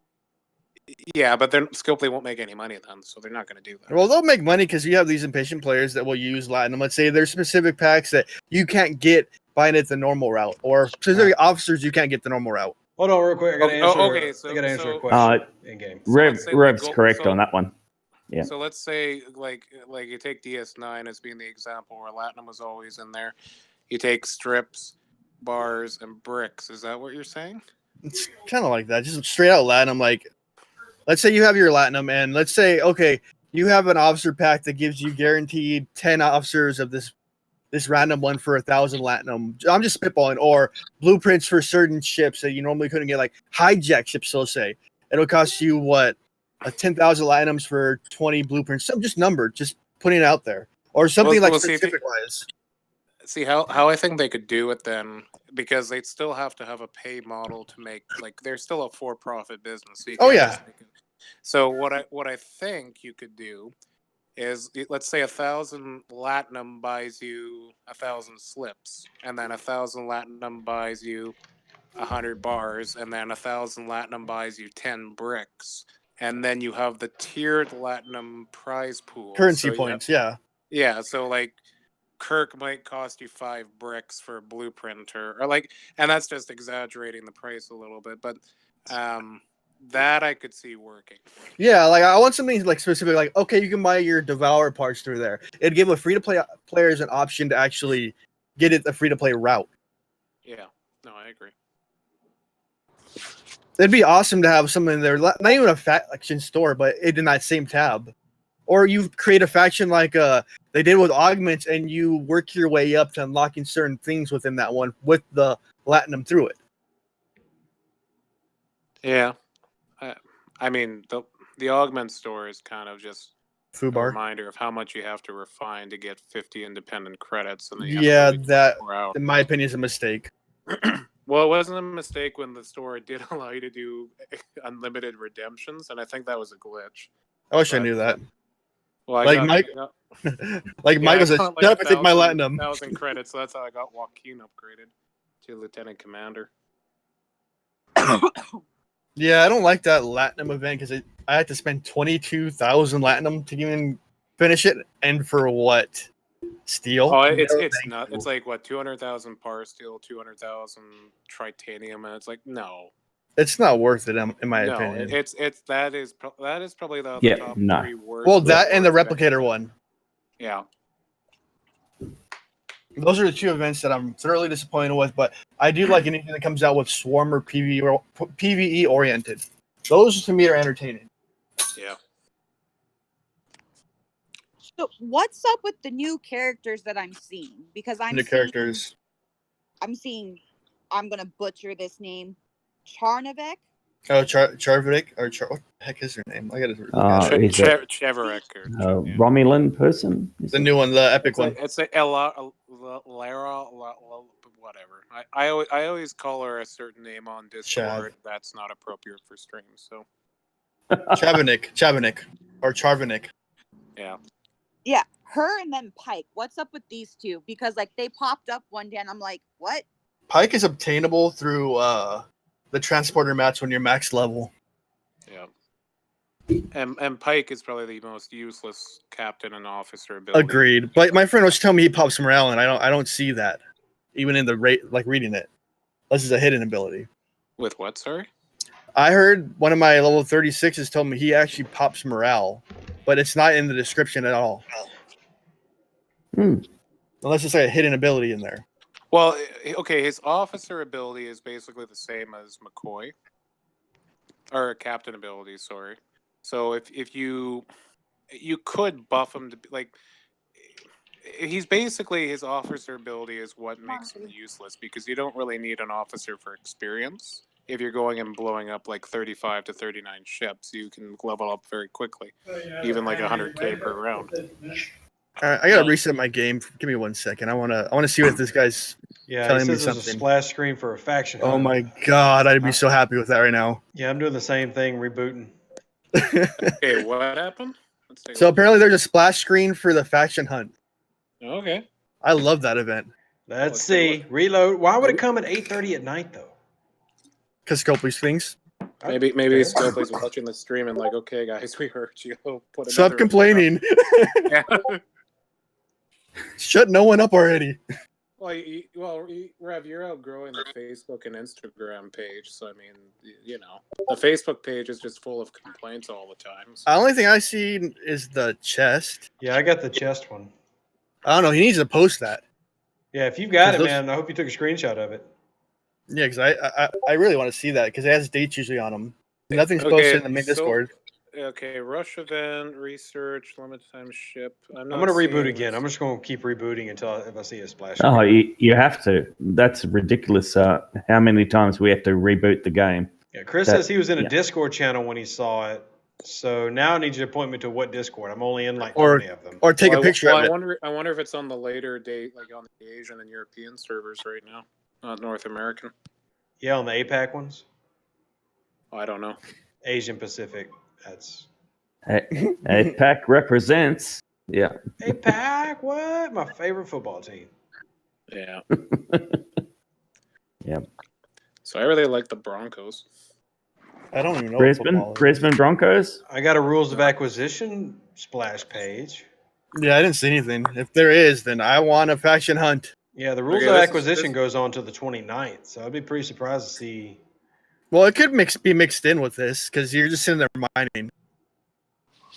Yeah, but then Scopely won't make any money then, so they're not going to do that. Well, they'll make money because you have these impatient players that will use Latinum. Let's say there's specific packs that you can't get buying it the normal route, or specific officers you can't get the normal route. Hold on, real quick. I gotta Okay, answer. okay, so- I gotta answer a so- question in game. let's say, like, Rev's correct so- on that one. Yeah. So let's say, like you take DS9 as being the example where Latinum was always in there. You take strips, bars, and bricks. Is that what you're saying? It's kind of like that, just straight out Latinum. Like, let's say you have your Latinum, and let's say, okay, you have an officer pack that gives you guaranteed 10 officers of this random one for 1,000 Latinum. I'm just spitballing, or blueprints for certain ships that you normally couldn't get, like hijack ships. So say it'll cost you what, 10,000 Latinums for 20 blueprints. Some just numbered, just putting it out there, or something Well, like see, if you- specific wise. See how I think they could do it then, because they'd still have to have a pay model to make, like, they're still a for-profit business. So you Oh, can't yeah. just make it- So what I think you could do is, let's say 1,000 Latinum buys you 1,000 slips, and then 1,000 Latinum buys you 100 bars, and then 1,000 Latinum buys you 10 bricks, and then you have the tiered Latinum prize pool. Currency So you have- points, yeah. Yeah, so like Kirk might cost you 5 bricks for a blueprint, or like, and that's just exaggerating the price a little bit, but that I could see working. Yeah, like I want something like specific, like okay, you can buy your Devour parts through there. It'd give a free-to-play players an option to actually get it the free-to-play route. Yeah, no, I agree. It'd be awesome to have something there, not even a faction store, but it in that same tab. Or you create a faction like they did with augments, and you work your way up to unlocking certain things within that one with the Latinum through it. Yeah, I mean the augment store is kind of just a Fubar. reminder of how much you have to refine to get 50 independent credits, and then you have Yeah, to wait that 24 hours. in my opinion is a mistake. Well, it wasn't a mistake when the store did allow you to do unlimited redemptions, and I think that was a glitch. I wish I But- knew that. Well, Like I got, Mike- I got- Like yeah, Michael I said, got, shut up and take my Latinum. 1,000 credits, so that's how I got Joaquin upgraded to Lieutenant Commander. Yeah, I don't like that Latinum event because I had to spend 22,000 Latinum to even finish it, and for what? Steel? Oh, it's No, it's thank not. you. It's like what, 200,000 par steel, 200,000 titanium, and it's like no, It's not worth it in my no. opinion. It's that is probably the Yeah, top no. 3 worst. Well, that and the rewards of replicator any- one. Yeah, Those are the 2 events that I'm thoroughly disappointed with, but I do like anything that comes out with Swarm or PvE oriented. Those to me are entertaining. yeah. So what's up with the new characters that I'm seeing? Because I'm New seeing, characters. I'm gonna butcher this name, Charnavek. Oh, Charvik or what the heck is her name? I gotta. Is it Cheverek. a Romulan person? Is The it? new one, the epic one. It's a Lara, whatever. I always call her a certain name on Discord. That's not appropriate for stream. So Chavinik, or Charvinik. yeah. Yeah, her and then Pike. What's up with these 2? Because like they popped up one day and I'm like, what? Pike is obtainable through the transporter mats when you're max level. Yeah. And Pike is probably the most useless captain and officer ability. Agreed. But my friend was telling me he pops morale, and I don't see that, even in the rate like reading it. This is a hidden ability. With what, sorry? I heard one of my level 36s told me he actually pops morale, but it's not in the description at all. Hmm. Unless it's like a hidden ability in there. Well, okay, his officer ability is basically the same as McCoy. Or captain ability, sorry. So if you could buff him to be like, he's basically, his officer ability is what makes him useless, because you don't really need an officer for experience. If you're going and blowing up like 35 to 39 ships, you can level up very quickly, even like 100k per round. All right, I gotta reset my game. Give me 1 second. I wanna see what this guy's Yeah, he telling me says there's a something. splash screen for a faction. Oh hunt. my god, I'd be so happy with that right now. Yeah, I'm doing the same thing, rebooting. Okay, what happened? Let's take a So look. apparently there's a splash screen for the faction hunt. Okay. I love that event. Let's Let's take a see. Reload. Why would it come at 8:30 at night though? Because Scopely's things. Maybe Okay. Scopely's watching the stream and like, okay, guys, we heard you. Put Stop another- complaining. Yeah. Shut no one up already. Well, Rev, you're outgrowing the Facebook and Instagram page, so I mean, you know, the Facebook page is just full of complaints all the time. So. The only thing I see is the chest. Yeah, I got the chest one. I don't know. He needs to post that. Yeah, if you've got it, Those- man, I hope you took a screenshot of it. Yeah, because I really want to see that because it has dates usually on them. Nothing's posted in the main Discord. Okay, rush event, research, limited time ship. I'm gonna reboot again. I'm just gonna keep rebooting until if I see a splash. Oh, screen. you have to. That's ridiculous. How many times we have to reboot the game? Yeah, Chris that- says he was in a yeah. Discord channel when he saw it. So now I need you to point me to what Discord. I'm only in like Or- 20 of them. Or take a picture of it. I wonder if it's on the later date, like on the Asian and European servers right now, not North American. Yeah, on the APAC ones. I don't know. Asian Pacific. That's APAC represents. Yeah. APAC. What? My favorite football team. Yeah. Yeah. So I really like the Broncos. I don't even know. what football is. Brisbane Broncos. I got a rules of acquisition splash page. Yeah, I didn't see anything. If there is, then I want a faction hunt. Yeah, the rules Okay, of this is- acquisition this- goes on to the 29th, so I'd be pretty surprised to see. Well, it could be mixed in with this because you're just sitting there mining.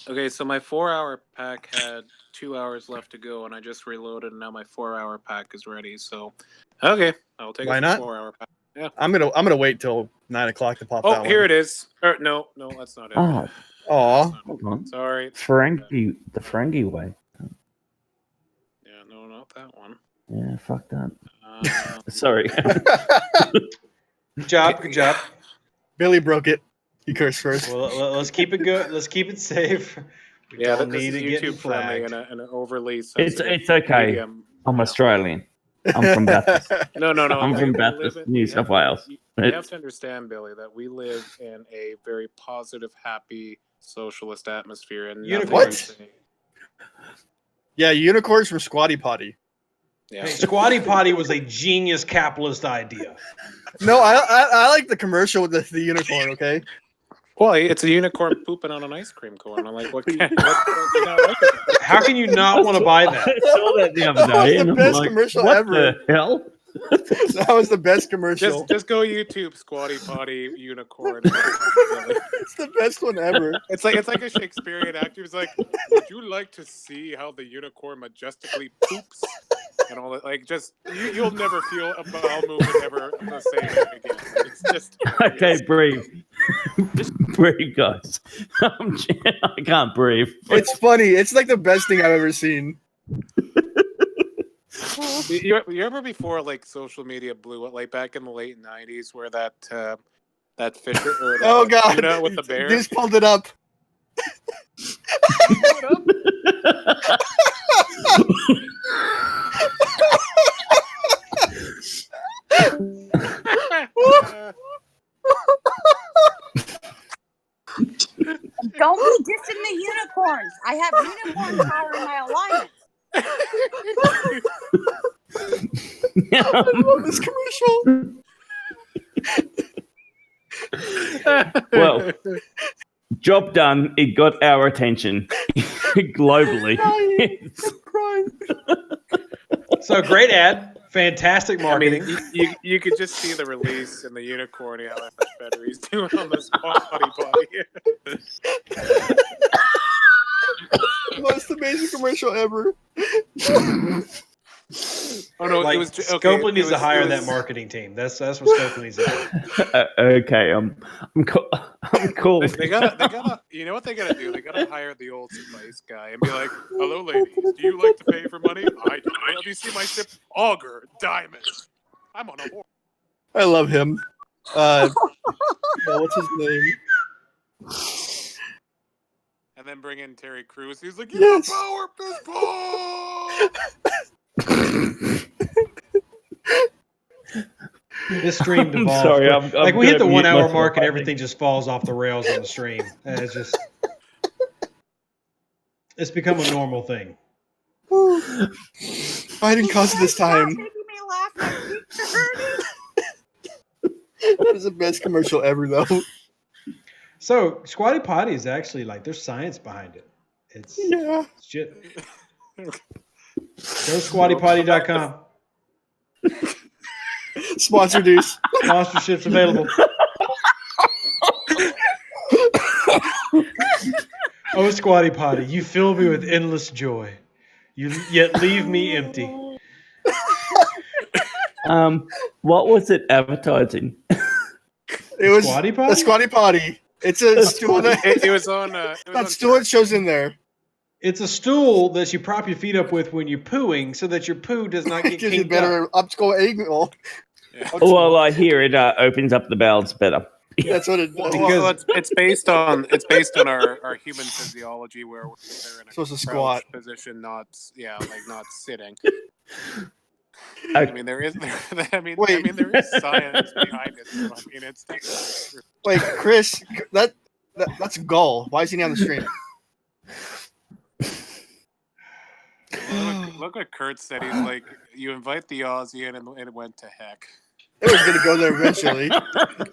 Okay, so my 4-hour pack had 2 hours left to go, and I just reloaded, and now my 4-hour pack is ready. So, okay, I'll take Why a not? 4-hour pack. I'm gonna wait till 9 o'clock to pop Oh, that here one. it is. No, that's not it. Oh, Aw. hold on. Sorry. Ferengi, the Ferengi way. Yeah, no, not that one. Yeah, fuck that. Uh, Sorry. Good job. Good job. Billy broke it. He cursed first. Well, let's keep it good. Let's keep it safe. We yeah, don't this need is to get YouTube friendly flagged. and an overly It's sensitive okay. medium. I'm Australian. I'm from Bathurst. No. I'm we from live Bathurst, in- New we South have- Wales. You have It's- to understand, Billy, that we live in a very positive, happy, socialist atmosphere, and nothing What? insane. Yeah, unicorns from Squatty Potty. Yeah. Hey, Squatty Potty was a genius capitalist idea. No, I like the commercial with the unicorn. Okay. Well, it's a unicorn pooping on an ice cream cone. I'm like, what do you not like about it? How can you not want to buy that? I saw that the other That was day. the and I'm best like, commercial what ever. the hell? That was the best commercial. Just go YouTube Squatty Potty unicorn. It's the best one ever. It's like a Shakespearean actor who's like, would you like to see how the unicorn majestically poops? And all that, like, just you'll never feel a bowel movement ever the same again. It's just Okay, breathe. Breathe, guys. I can't breathe. It's funny. It's like the best thing I've ever seen. You remember before like social media blew up, like back in the late '90s, where that Fisher or that Oh god. tuna with the bear. Deuce pulled it up. Don't be dissing the unicorns. I have unicorn power in my alliance. I love this commercial. Well, job done. It got our attention globally. So great ad, fantastic I marketing. mean, you could just see the release and the unicorn, how much better he's doing on this Botany Bay. Most amazing commercial ever. Oh no, Like, it was Scopely needs to hire it that was- marketing team. That's what Scopely needs to do. Okay, I'm cool. They gotta. You know what they gotta do? They gotta hire the old spice guy and be like, "Hello, ladies. Do you like to pay for money? I do. Have you seen my ship? Auger, diamond. I'm on a horse." I love him. What's his name? And then bring in Terry Crews. He's like, Yes. "You power fist ball." This stream I'm devolved. sorry, quick. I'm like we hit the gonna 1 mute hour myself, mark and I everything just falls off the rails on the stream. And it's become a normal thing. I didn't cause it this time. Making me laugh like That is the best commercial ever, though. So Squatty Potty is actually like there's science behind it. It's shit. Go squattypotty.com. Sponsor Deuce. Sponsorships available. Oh, Squatty Potty, you fill me with endless joy. You yet leave me empty. What was it advertising? It was Squatty Potty? a Squatty Potty. It's a stool that It was on. that stool it shows in there. It's a stool that you prop your feet up with when you're pooing so that your poo does not It get gives you kinked up. better optical angle. Yeah. Well, I hear it opens up the bowels better. That's what it does. Well, it's based on our human physiology where they're in a Supposed to crouch squat. position, not not sitting. I I mean, there is there is science behind it. So, I mean, it's Wait, Chris, that's Gull. Why is he not on the stream? look what Kurt said. He's like, you invite the Aussie in, and it went to heck. It was gonna go there eventually.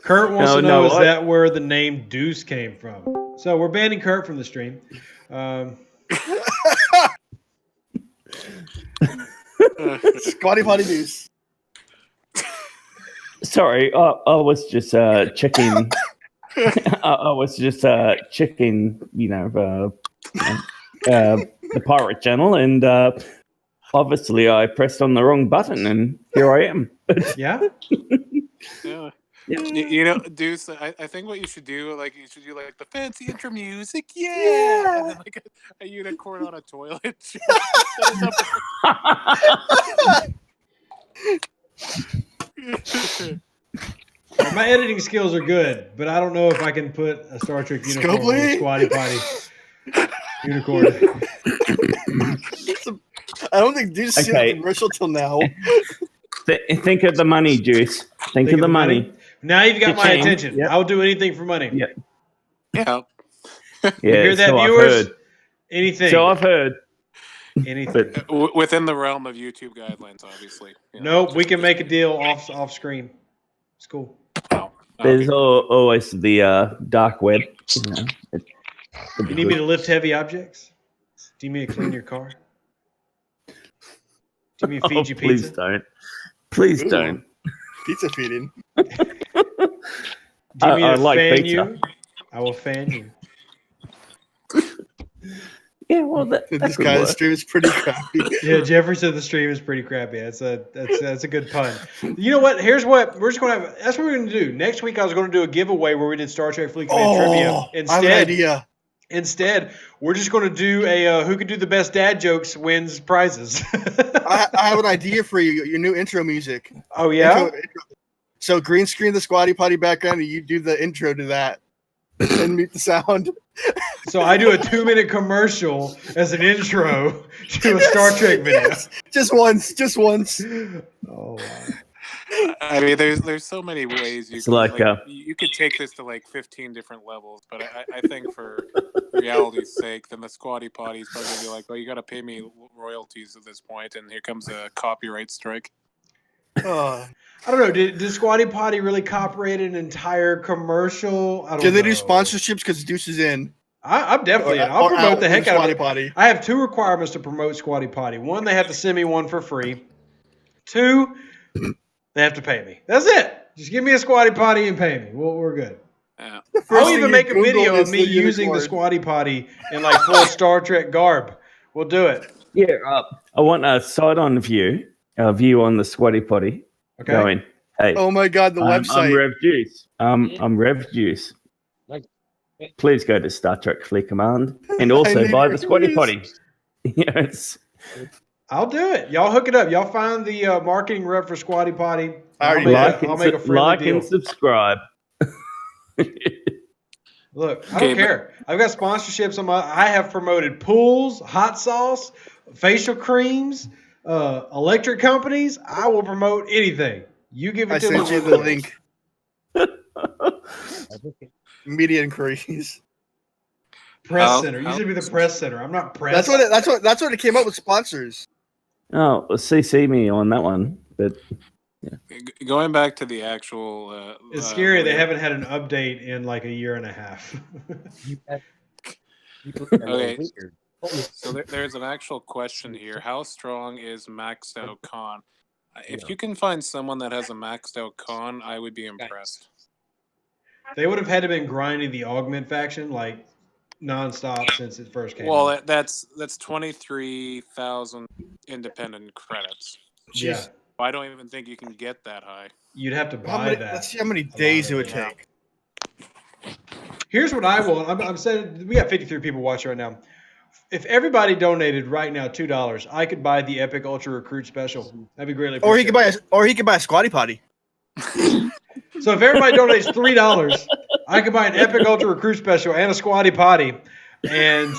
Kurt wants to know, is what? that where the name Deuce came from? So we're banning Kurt from the stream. Squatty Potty Deuce. Sorry, I was just checking. I was just checking, the pirate channel, and obviously I pressed on the wrong button, and here I am. Yeah? Yeah. Yeah. You know, Deuce, I think what you should do, you should do the fancy intro music, yeah, and then a unicorn on a toilet. My editing skills are good, but I don't know if I can put a Star Trek unicorn on a Squatty Potty unicorn. I don't think Deuce seen the commercial till now. Think of the money, Juice. Think of the money. Now you've got my Cha-ching. attention. Yep. I'll do anything for money. Yeah. Yeah. You hear that, so viewers? I've heard. Anything. So I've heard. Anything. Within the realm of YouTube guidelines, obviously. Nope, we can make a deal off screen. It's cool. Oh, There's always the dark web. You need me to lift heavy objects? Do you need me to clean your car? Do you need me to feed you please pizza? don't. Please don't. Pizza feeding. Do you need me I to like fan pizza. you? I will fan you. Yeah, well, that This could guy's work. stream is pretty crappy. Yeah, Jeffrey said the stream is pretty crappy. That's a good pun. You know what? Here's what we're just gonna have. That's what we're gonna do next week. I was gonna do a giveaway where we did Star Trek Fleet Command trivia. I have an idea. Instead, we're just gonna do a who can do the best dad jokes wins prizes. I have an idea for you. Your new intro music. Oh yeah. Intro. So green screen the Squatty Potty background, and you do the intro to that, and mute the sound. So I do a 2-minute commercial as an intro to a Star Trek video. Yes. Just once. Oh, wow. I mean, there's so many ways you It's could, like, you could take this to 15 different levels, but I think for reality's sake, then the Squatty Potty is probably gonna be like, well, you got to pay me royalties at this point, and here comes a copyright strike. Oh. I don't know. Did Squatty Potty really copyright an entire commercial? I don't Can they do know. sponsorships because Deuce is in? I'm definitely in. I'll Or promote the out heck with out of Squatty it. Potty. I have 2 requirements to promote Squatty Potty. 1, they have to send me one for free. 2, they have to pay me. That's it. Just give me a Squatty Potty and pay me. We're good. Yeah. I'll thing even you make a Google video of is me the using the unicorn. Squatty Potty in full Star Trek garb. We'll do it. Yeah, I want a side-on view on the Squatty Potty. Okay. Going, hey, Oh my God, the I'm website. Rev Juice. I'm Rev Juice. please go to Star Trek Fleet Command and also buy the Squatty Potty. Yes. I'll do it. Y'all hook it up. Y'all find the marketing rep for Squatty Potty. I'll make a friendly deal. And subscribe. Look, I don't care. I've got sponsorships on I have promoted pools, hot sauce, facial creams, electric companies. I will promote anything. You give it to me. I sent you the link. Media inquiries. Press center. You should be the press center. I'm not press. That's what it came up with sponsors. Oh, well, CC me on that one, but Going back to the actual, it's scary. They haven't had an update in like a year and a half. Okay, so there's an actual question here. How strong is maxed out con? If you can find someone that has a maxed out con, I would be impressed. They would have had to been grinding the augment faction like nonstop since it first came out. Well, that's 23,000 independent credits. Yeah. I don't even think you can get that high. You'd have to buy that. Let's see how many days it would take. Here's what I want. I'm saying we got 53 people watching right now. If everybody donated right now $2, I could buy the Epic Ultra Recruit Special. That'd be greatly appreciated. Or he could buy a Squatty Potty. So if everybody donates $3, I could buy an Epic Ultra Recruit Special and a Squatty Potty, and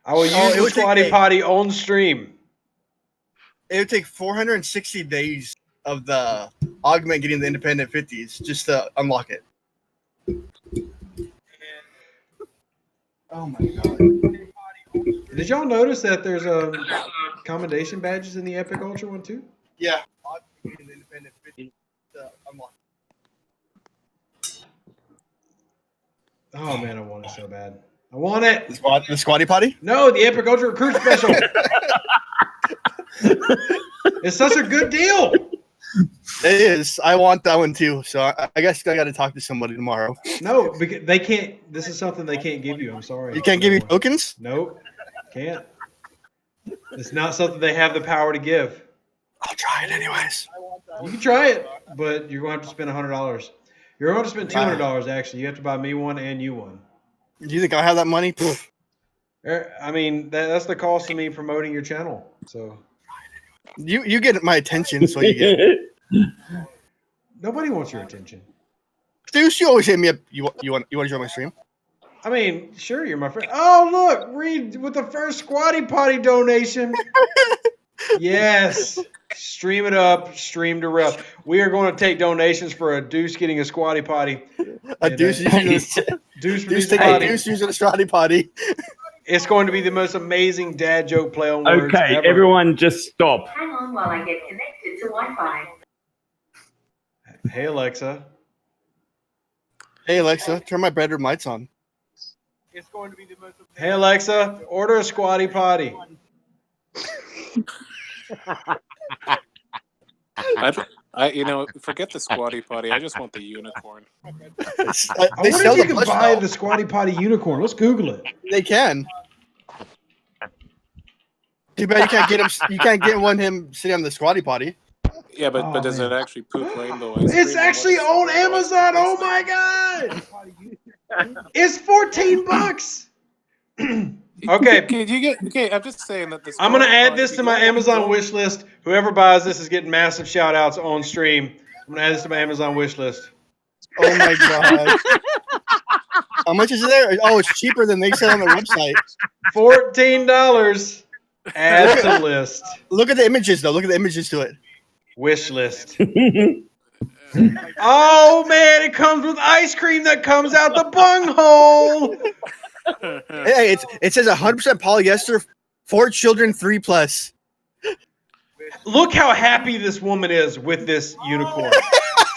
I will use the Squatty Potty on stream. It would take 460 days of the augment getting the independent 50s just to unlock it. Oh my god. Did y'all notice that there's commendation badges in the Epic Ultra one too? Yeah. Getting the independent 50s to unlock it. Oh man, I want it so bad. I want it. The Squatty Potty? No, the Epic Ultra Recruit Special. It's such a good deal. It is. I want that one too. So I guess I got to talk to somebody tomorrow. No, because they can't. This is something they can't give you. I'm sorry. You can't give me tokens? Nope. Can't. It's not something they have the power to give. I'll try it anyways. You can try it, but you're going to have to spend $100. You're going to spend $200 actually. You have to buy me one and you one. Do you think I have that money? I mean, that's the cost of me promoting your channel. So you get my attention, so you get. Nobody wants your attention. Deuce, you always hit me up. You want to join my stream? I mean, sure, you're my friend. Oh, look, Reed with the first Squatty Potty donation. Yes. Stream it up. Stream to rep. We are going to take donations for a Deuce getting a Squatty Potty. A Deuce using a Squatty Potty. It's going to be the most amazing dad joke play on words Okay, ever. everyone just stop. Hang on while I get connected to Wi-Fi. Hey, Alexa. Hey, Alexa, turn my bedroom lights on. It's going to be the most amazing. Hey, Alexa, order a Squatty Potty. Forget the Squatty Potty. I just want the unicorn. I wonder if you can buy the Squatty Potty unicorn. Let's Google it. They can. Too bad you can't get him. You can't get him sitting on the Squatty Potty. Yeah, but does it actually poop rainbow ice cream? It's actually on Amazon. Oh my god! It's $14. Okay, I'm just saying that this. I'm gonna add this to my Amazon wish list. Whoever buys this is getting massive shout outs on stream. I'm gonna add this to my Amazon wish list. Oh my god! How much is it there? Oh, it's cheaper than they said on their website. $14. Add to list. Look at the images though. Look at the images to it. Wish list. Oh man, it comes with ice cream that comes out the bunghole. Hey, it says 100% polyester, 4 children, 3+. Look how happy this woman is with this unicorn.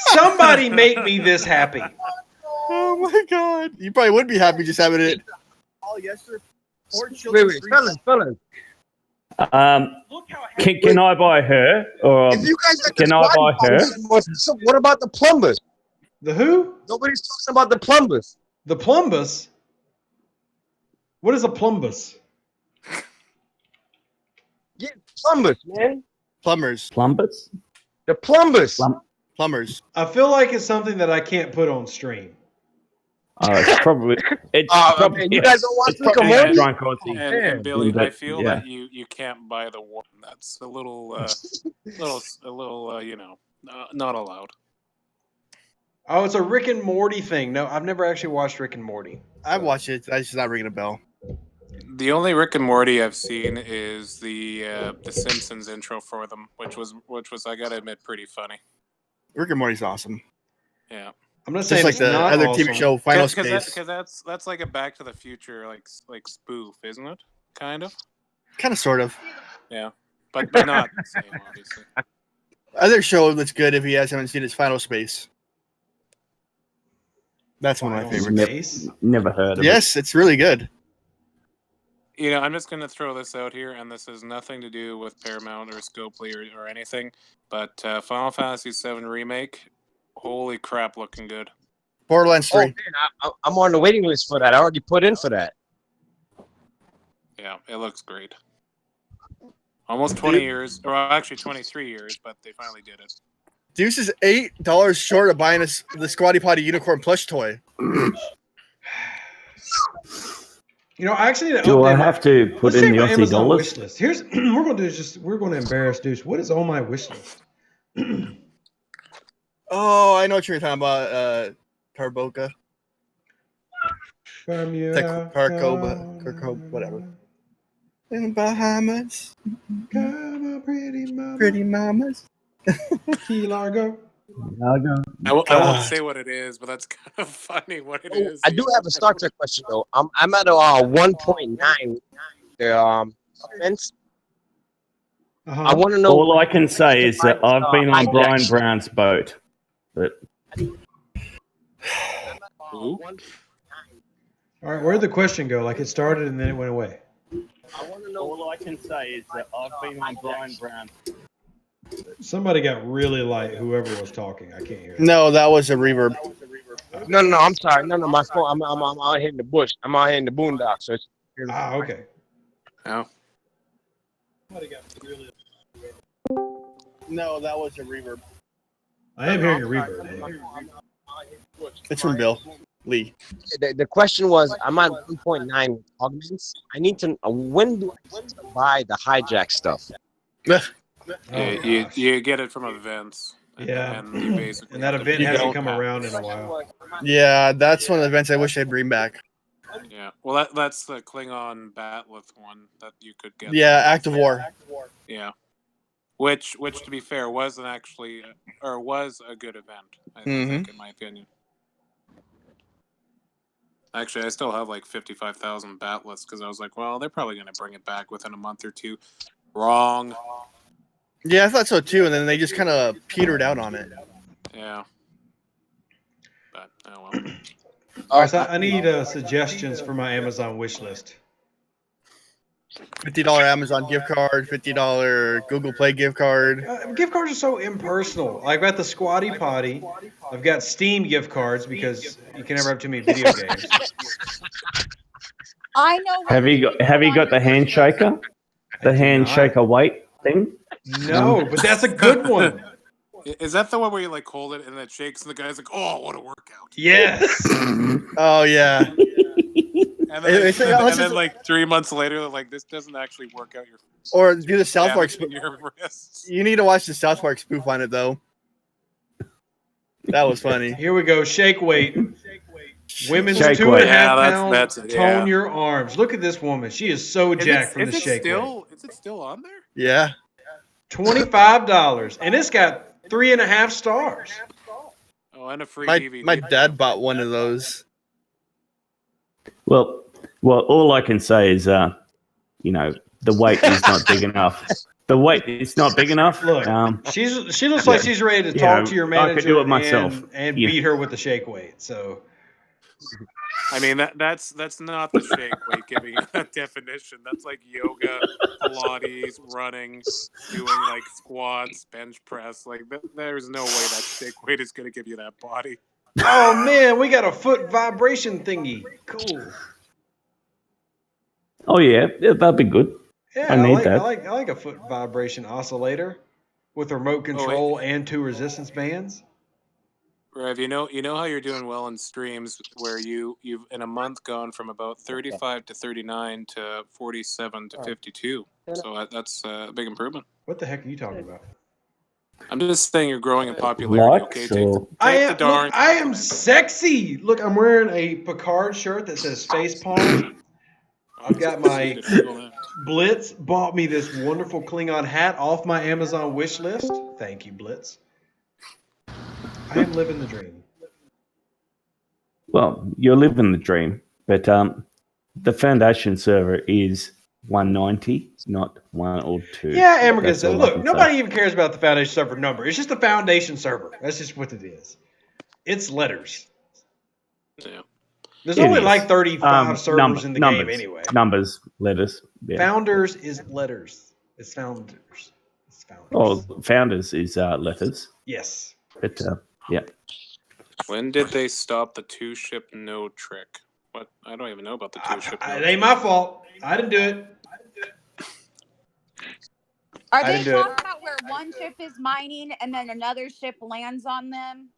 Somebody make me this happy. Oh my god. You probably would be happy just having it. Polyester, 4 children. Wait, fellas. Can I buy her? Or If you guys can I buy her? What about the plumbers? The who? Nobody's talking about the plumbers. The plumbus? What is a plumbus? Yeah, plumbers, man. Plumbers. The plumbers. Plumbers. I feel like it's something that I can't put on stream. It's probably. Man, you guys don't watch It's Rick and probably Morty? John Corsi. And Billy, But, I feel yeah. that you can't buy the one. That's a little not allowed. Oh, it's a Rick and Morty thing. No, I've never actually watched Rick and Morty. I've watched it. It's just not ringing a bell. The only Rick and Morty I've seen is the Simpsons intro for them, which was I gotta admit pretty funny. Rick and Morty's awesome. Yeah, I'm not saying Just like it's the not other awesome. TV show, Final because Space. that's like a Back to the Future like spoof, isn't it? Kind of. Kind of, sort of. Yeah, but not the same, obviously. Other show that's good if you guys haven't seen is Final Space. That's one of my favorites. Space? Never heard of it. Yes, it's really good. You know, I'm just going to throw this out here, and this has nothing to do with Paramount or Scopely or anything, but Final Fantasy VII Remake, holy crap, looking good. Borderlands 3. Oh, man, I'm on the waiting list for that. I already put in for that. Yeah, it looks great. Almost 20 years, or actually 23 years, but they finally did it. Deuce is $8 short of buying the Squatty Potty Unicorn plush toy. You know, I actually need to Do I update have to put let's in check the my Aussie Amazon dollars? wish list. Here's we're gonna do is just we're gonna embarrass Deuce. What is on my wish list? Oh, I know what you're talking about. Carboca. Bermuda, Carcoba, whatever. In Bahamas. Come on, pretty mama. Pretty mamas. Key Largo. I won't say what it is, but that's kind of funny what it is. I do have a Star Trek question though. I'm at 1.9. The offense. I want to know. All I can say is that I've been on Brian Brown's boat. But All right, where'd the question go? Like it started and then it went away. all I can say is that I've been on Brian Brown's. Somebody got really light. Whoever was talking, I can't hear. No, that was a reverb. No, I'm sorry. No, my phone. I'm out here in the bush. I'm out here in the boondocks. So it's okay. Oh. No, that was a reverb. I am hearing a reverb. It's from Bill Lee. The question was, I'm at 1.9 augments. I need to. When do I buy the hijack stuff? You get it from events. Yeah, and you basically and that event hasn't come around in a while. Yeah, that's one of the events I wish I'd bring back. Yeah, well, that's the Klingon Batleth one that you could get. Yeah, Active War. Yeah, which to be fair was a good event. I think, in my opinion. Actually, I still have like 55,000 Batleths because I was like, well, they're probably going to bring it back within a month or two. Wrong. Yeah, I thought so too, and then they just kind of petered out on it. Yeah. But oh well. All right, so I need suggestions for my Amazon wish list. $50 Amazon gift card, $50 Google Play gift card. Gift cards are so impersonal. I've got the Squatty Potty. I've got Steam gift cards because you can never have too many video games. I know. Have you got the handshaker? The handshaker weight thing? No, but that's a good one. Is that the one where you like hold it and it shakes and the guy's like, "Oh, what a workout!" Yes. Oh yeah. And then like 3 months later, they're like, "This doesn't actually work out your." Or do the South Park spoof. Your wrists. You need to watch the South Park spoof on it though. That was funny. Here we go. Shake weight. Women's Shake 2.5 weight. pound. That's it, Tone your arms. Look at this woman. She is so jacked from the shake weight. Is it still on there? Yeah. $25, and it's got 3.5 stars. Oh, and a free My DVD. dad bought one of those. Well, all I can say is, the weight is not big enough. The weight is not big enough. Look, she looks like she's ready to talk to your manager I could do it myself. and beat her with the shake weight. So, I mean, that's not the shake weight giving you that definition. That's like yoga, Pilates, running, doing like squats, bench press. Like there's no way that shake weight is going to give you that body. oh man, we got a foot vibration thingy. Cool. Oh yeah, that'd be good. Yeah, I need that. I like a foot vibration oscillator with remote control and 2 resistance bands. Rev, you know how you're doing well in streams where you've in a month gone from about 35 to 39 to 47 to 52. So that's a big improvement. What the heck are you talking about? I'm just saying you're growing in popularity. Okay, Likes or take the darn. I am sexy. Look, I'm wearing a Picard shirt that says Facepalm. I've got my Blitz bought me this wonderful Klingon hat off my Amazon wish list. Thank you, Blitz. I am living the dream. well, you're living the dream, but the foundation server is 190, not 1 or 2. Yeah, Ambergus That's said, all I look, can nobody say. even cares about the foundation server number. It's just a foundation server. That's just what it is. It's letters. Yeah. There's It only is. like 35 servers in the numbers, game anyway. Numbers, letters. Yeah. Founders is letters. It's founders. It's founders. Oh, founders is letters. Yes. But yeah. When did they stop the 2-ship no trick? What? I don't even know about the 2-ship no It ain't my fault. I didn't do it. Are I they didn't do it. talking about where one ship is mining and then another ship lands on them?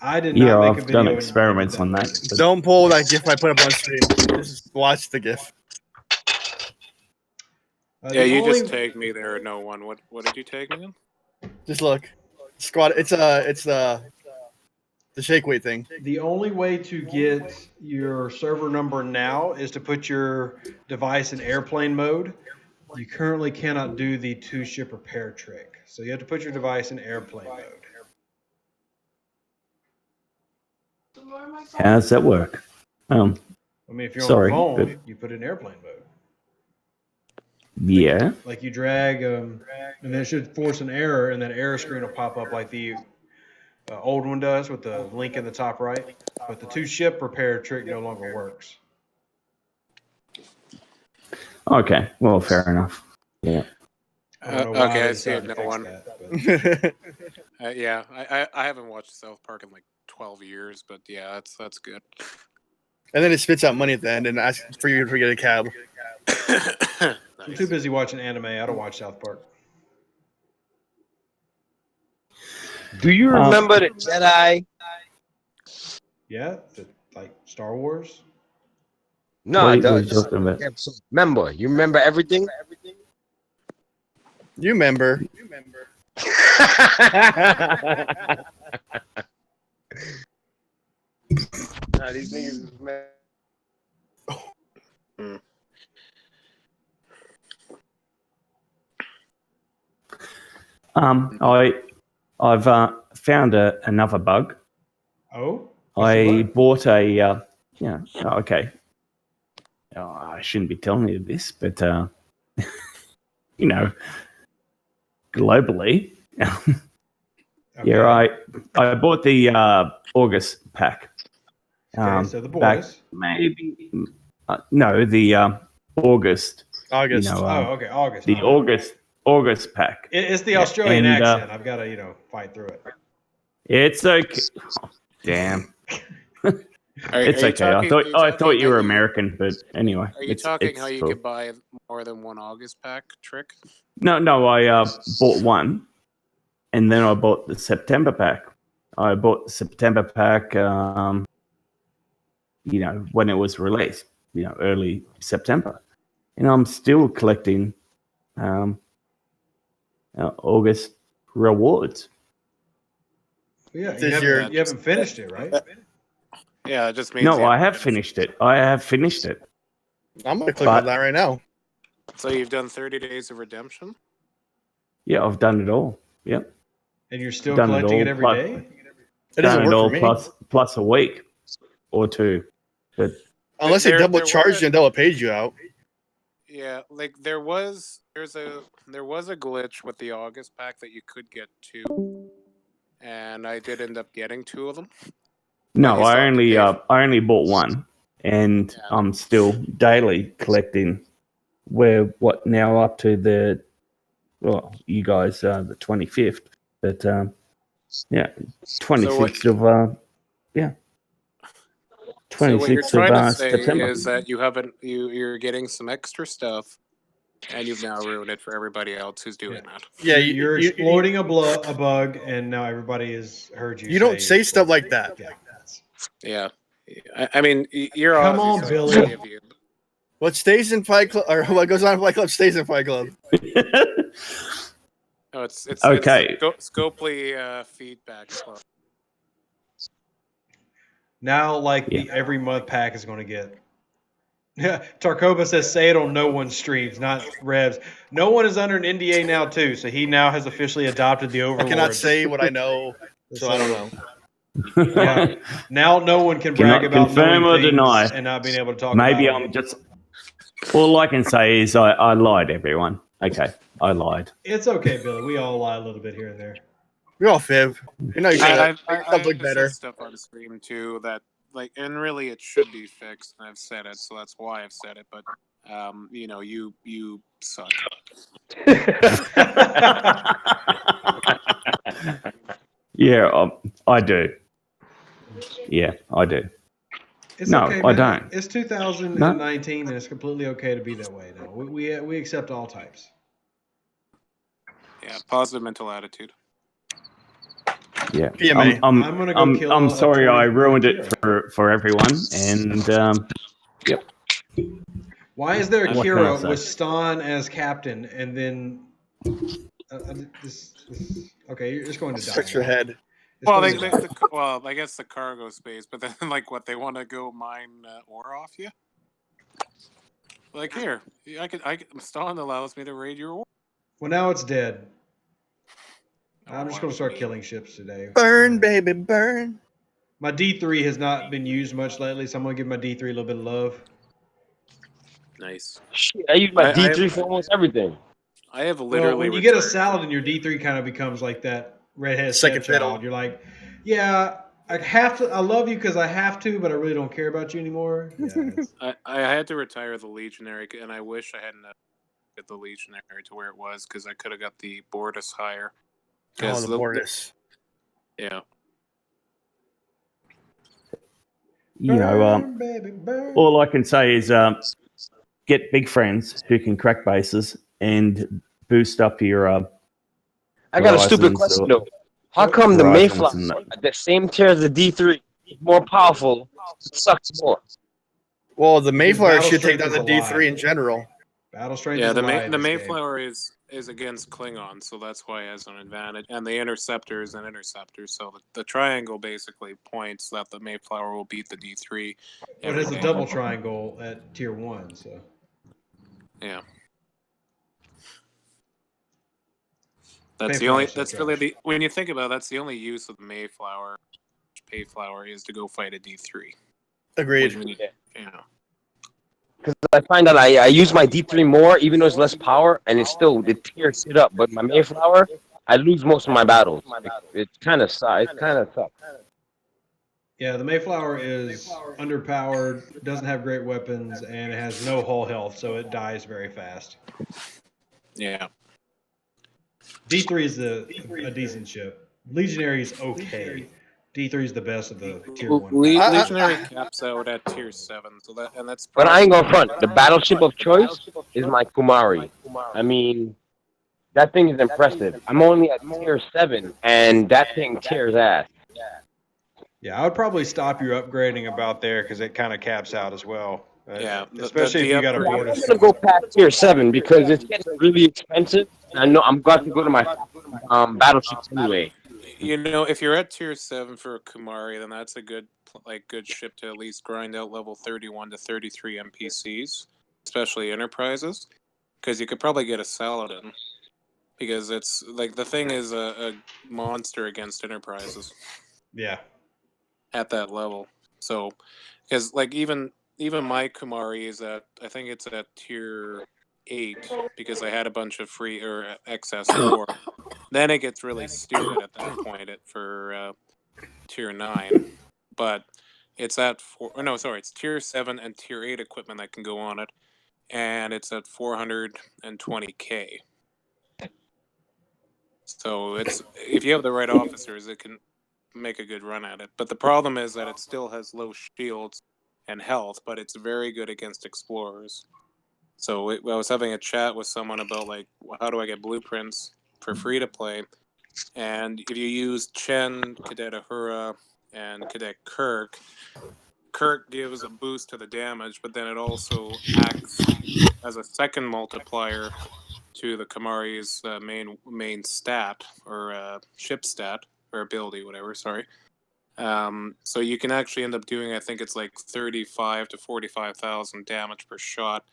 I did not make a I've video. done experiments on that. but- Don't pull that GIF I put up on stream. Just watch the GIF. Yeah, you just tagged me there. No one. What did you tag me in? Just look. Squad. It's the shake weight thing. The only way to get your server number now is to put your device in airplane mode. You currently cannot do the 2-ship repair trick. So you have to put your device in airplane mode. How does that work? I mean, if you're Sorry, on the phone, but- you put it in airplane mode. Yeah. Like you drag, and then it should force an error, and that error screen will pop up like the old one does with the link in the top right. But the 2-ship repair trick no longer works. Okay. Well, fair enough. Yeah. I don't know why Okay, they I see it. decided to No fix one. that, Yeah, I haven't watched South Park in like 12 years, but yeah, that's good. And then it spits out money at the end and asks for you to get a cab. I'm too busy watching anime. I don't watch South Park. Do you remember the Jedi? Yeah, like Star Wars. No, What are the you talking about? episode. Remember? You remember everything? You remember. Nah, these niggas is mad. I've found another bug. Oh? I bought a yeah. Okay. Oh, I shouldn't be telling you this, but you know, globally. Okay. Yeah, I bought the August pack. Okay, so the boys. Back maybe no, the August. August. You know, okay, August. The August pack. It's the Australian And, accent. I've got to, fight through it. It's okay. Damn. It's are you okay. talking- I thought you were how you- American, but anyway. Are you talking how you could buy more than one August pack trick? No, I bought one, and then I bought the September pack. I bought the September pack, when it was released, early September, and I'm still collecting August rewards. Yeah, Does you your- haven't finished it, right? Yeah, it just means. No, you I haven't have finished it. I have finished it. I'm gonna click But- on that right now. So you've done 30 days of redemption? Yeah, I've done it all. Yep. And you're still Done it collecting it all, every plus- day? It Done doesn't it work all for me. plus a week or two. But Unless they There- double there charged was- you and double paid you out. Yeah, like there was a glitch with the August pack that you could get 2, and I did end up getting 2 of them. no, you still have to I only bought one, and Yeah. I'm still daily collecting. We're now up to you guys the 25th, but 26th of So what you're 26th trying to of say September. is that you haven't you're getting some extra stuff, And you've now ruined it for everybody else who's doing that. Yeah, you're exploiting a bug, and now everybody has heard you. You don't say stuff like that. Yeah. Yeah. I mean, you're Come Aussie, on, so I Billy. can forgive you. What stays in Fight Club, or what goes on in Fight Club, stays in Fight Club. Oh, it's Okay. Scopely feedback. Club. Now, like every month pack is going to get. Yeah, Tarkova says, "Say it on no one's streams, not Revs. No one is under an NDA now too, so he now has officially adopted the I overlord." cannot say what I know, so I don't know. Yeah, now no one can brag Cannot about confirm knowing or things deny. and not being able to talk Maybe about I'm them. just. All I can say is I lied, everyone. Okay, I lied. It's okay, Billy. We all lie a little bit here and there. We're all fib. You know, you gotta make yourself I've look better. said stuff on stream too that and really it should be fixed. And I've said it, so that's why I've said it. But you suck. Yeah, I do. Yeah, I do. It's No, okay, I man. don't. It's 2019, and it's completely okay to be that way now. We accept all types. Yeah, positive mental attitude. Yeah, PMA. I'm gonna go kill I'm a sorry 20 I ruined it Kira. for everyone, and yep. Why is there a What can I Kira say? with Stan as captain, and then okay, you're just going to die. Touch your head. It's Well, going to die. well, I guess the cargo space, but then what they want to go mine ore off you? Like here, Stan allows me to raid your ore. Well, now it's dead. Oh, I'm just going to start killing ships today. Burn, baby, burn. My D3 has not been used much lately, so I'm going to give my D3 a little bit of love. Nice. Shit, I use my D3 for almost everything. I have Well, literally. when you get a Saladin, your D3 kind of becomes like that redhead Second stepchild. fiddle. You're like, yeah, I have to. I love you because I have to, but I really don't care about you anymore. Yeah, I had to retire the Legionary, and I wish I hadn't got the Legionary to where it was because I could have got the Bortus higher. Oh, the Bortus. Yeah. You know, baby, burn. all I can say is get big friends who can crack bases and boost up your. I got a stupid question though. How come the Mayflower at the same tier as the D3 is more powerful? It sucks more. Well, the Mayflower battle should take strength down the is a D3 lie. in general. Battle strength Yeah, is a lie in the this game. Mayflower is against Klingon, so that's why it has an advantage. And the Interceptor is an Interceptor, so the triangle basically points that the Mayflower will beat the D3. Well, it has a double triangle at tier 1, so. Yeah. That's the only. That's really the. When you think about it, that's the only use of the Mayflower is to go fight a D3. Agreed. Because I find that I use my D3 more, even though it's less power, and it's still the tiers it up. But my Mayflower, I lose most of my battles. It's kind of sucks. It kind of sucks. Yeah, the Mayflower is underpowered, doesn't have great weapons, and it has no hull health, so it dies very fast. Yeah. D3 is a decent ship. Legionary is okay. D3 is the best of the tier 1. Legionary caps out at tier 7, so that's. But I ain't gonna front. The battleship of choice is my Kumari. I mean, that thing is impressive. I'm only at tier 7, and that thing tears ass. Yeah, I would probably stop your upgrading about there because it kind of caps out as well. Yeah, especially if you got a I'm Bortus. gonna go past tier 7 because it's getting really expensive. I know I'm going to go to my battleships anyway. You know, if you're at tier 7 for a Kumari, then that's a good ship to at least grind out level 31 to 33 NPCs, especially Enterprises, because you could probably get a Saladin, because it's like the thing is a monster against Enterprises. Yeah. At that level, so because even my Kumari is at, I think it's at tier 8 because I had a bunch of free or excess ore. Then it gets really stupid at that point for tier 9, but it's at it's tier 7 and tier 8 equipment that can go on it, and it's at 420k. So it's, if you have the right officers, it can make a good run at it. But the problem is that it still has low shields and health, but it's very good against explorers. So I was having a chat with someone about like how do I get blueprints for free to play, and if you use Chen, Cadet Ahura, and Cadet Kirk gives a boost to the damage, but then it also acts as a second multiplier to the Kamari's main stat or ship stat or ability, whatever. Sorry. So you can actually end up doing, I think it's like 35 to 45,000 damage per shot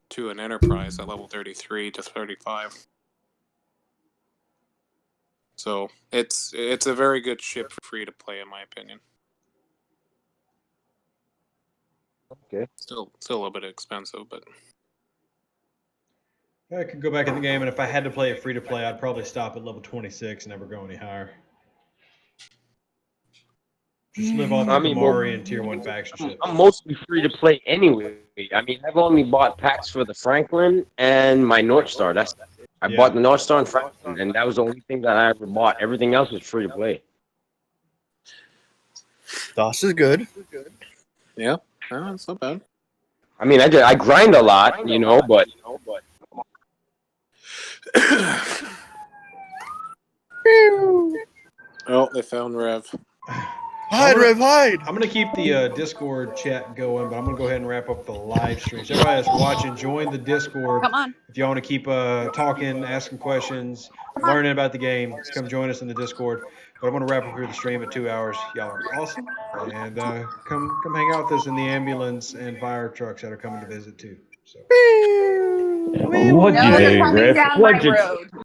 to an Enterprise at level 33 to 35. So it's a very good ship for free to play, in my opinion. Okay. Still a little bit expensive, but I could go back in the game, and if I had to play it free to play, I'd probably stop at level 26 and never go any higher. Just live off the Kamari and Tier 1 faction ships. I'm mostly free to play anyway. I mean, I've only bought packs for the Franklin and my North Star. I bought the North Star and Franklin, and that was the only thing that I ever bought. Everything else was free to play. DOS is good. yeah, no, it's not bad. I mean, I grind a lot, you know, but Oh, they found Rev. Hide, Rev, hide! I'm going to keep the Discord chat going, but I'm going to go ahead and wrap up the live stream. So everybody that's watching, join the Discord. Come on. If y'all want to keep talking, asking questions, learning about the game, just come join us in the Discord. But I'm going to wrap up here the stream at 2 hours. Y'all are awesome. And come hang out with us in the ambulance and fire trucks that are coming to visit too. So. What'd you No, they're do, coming Rev? down What'd my you road.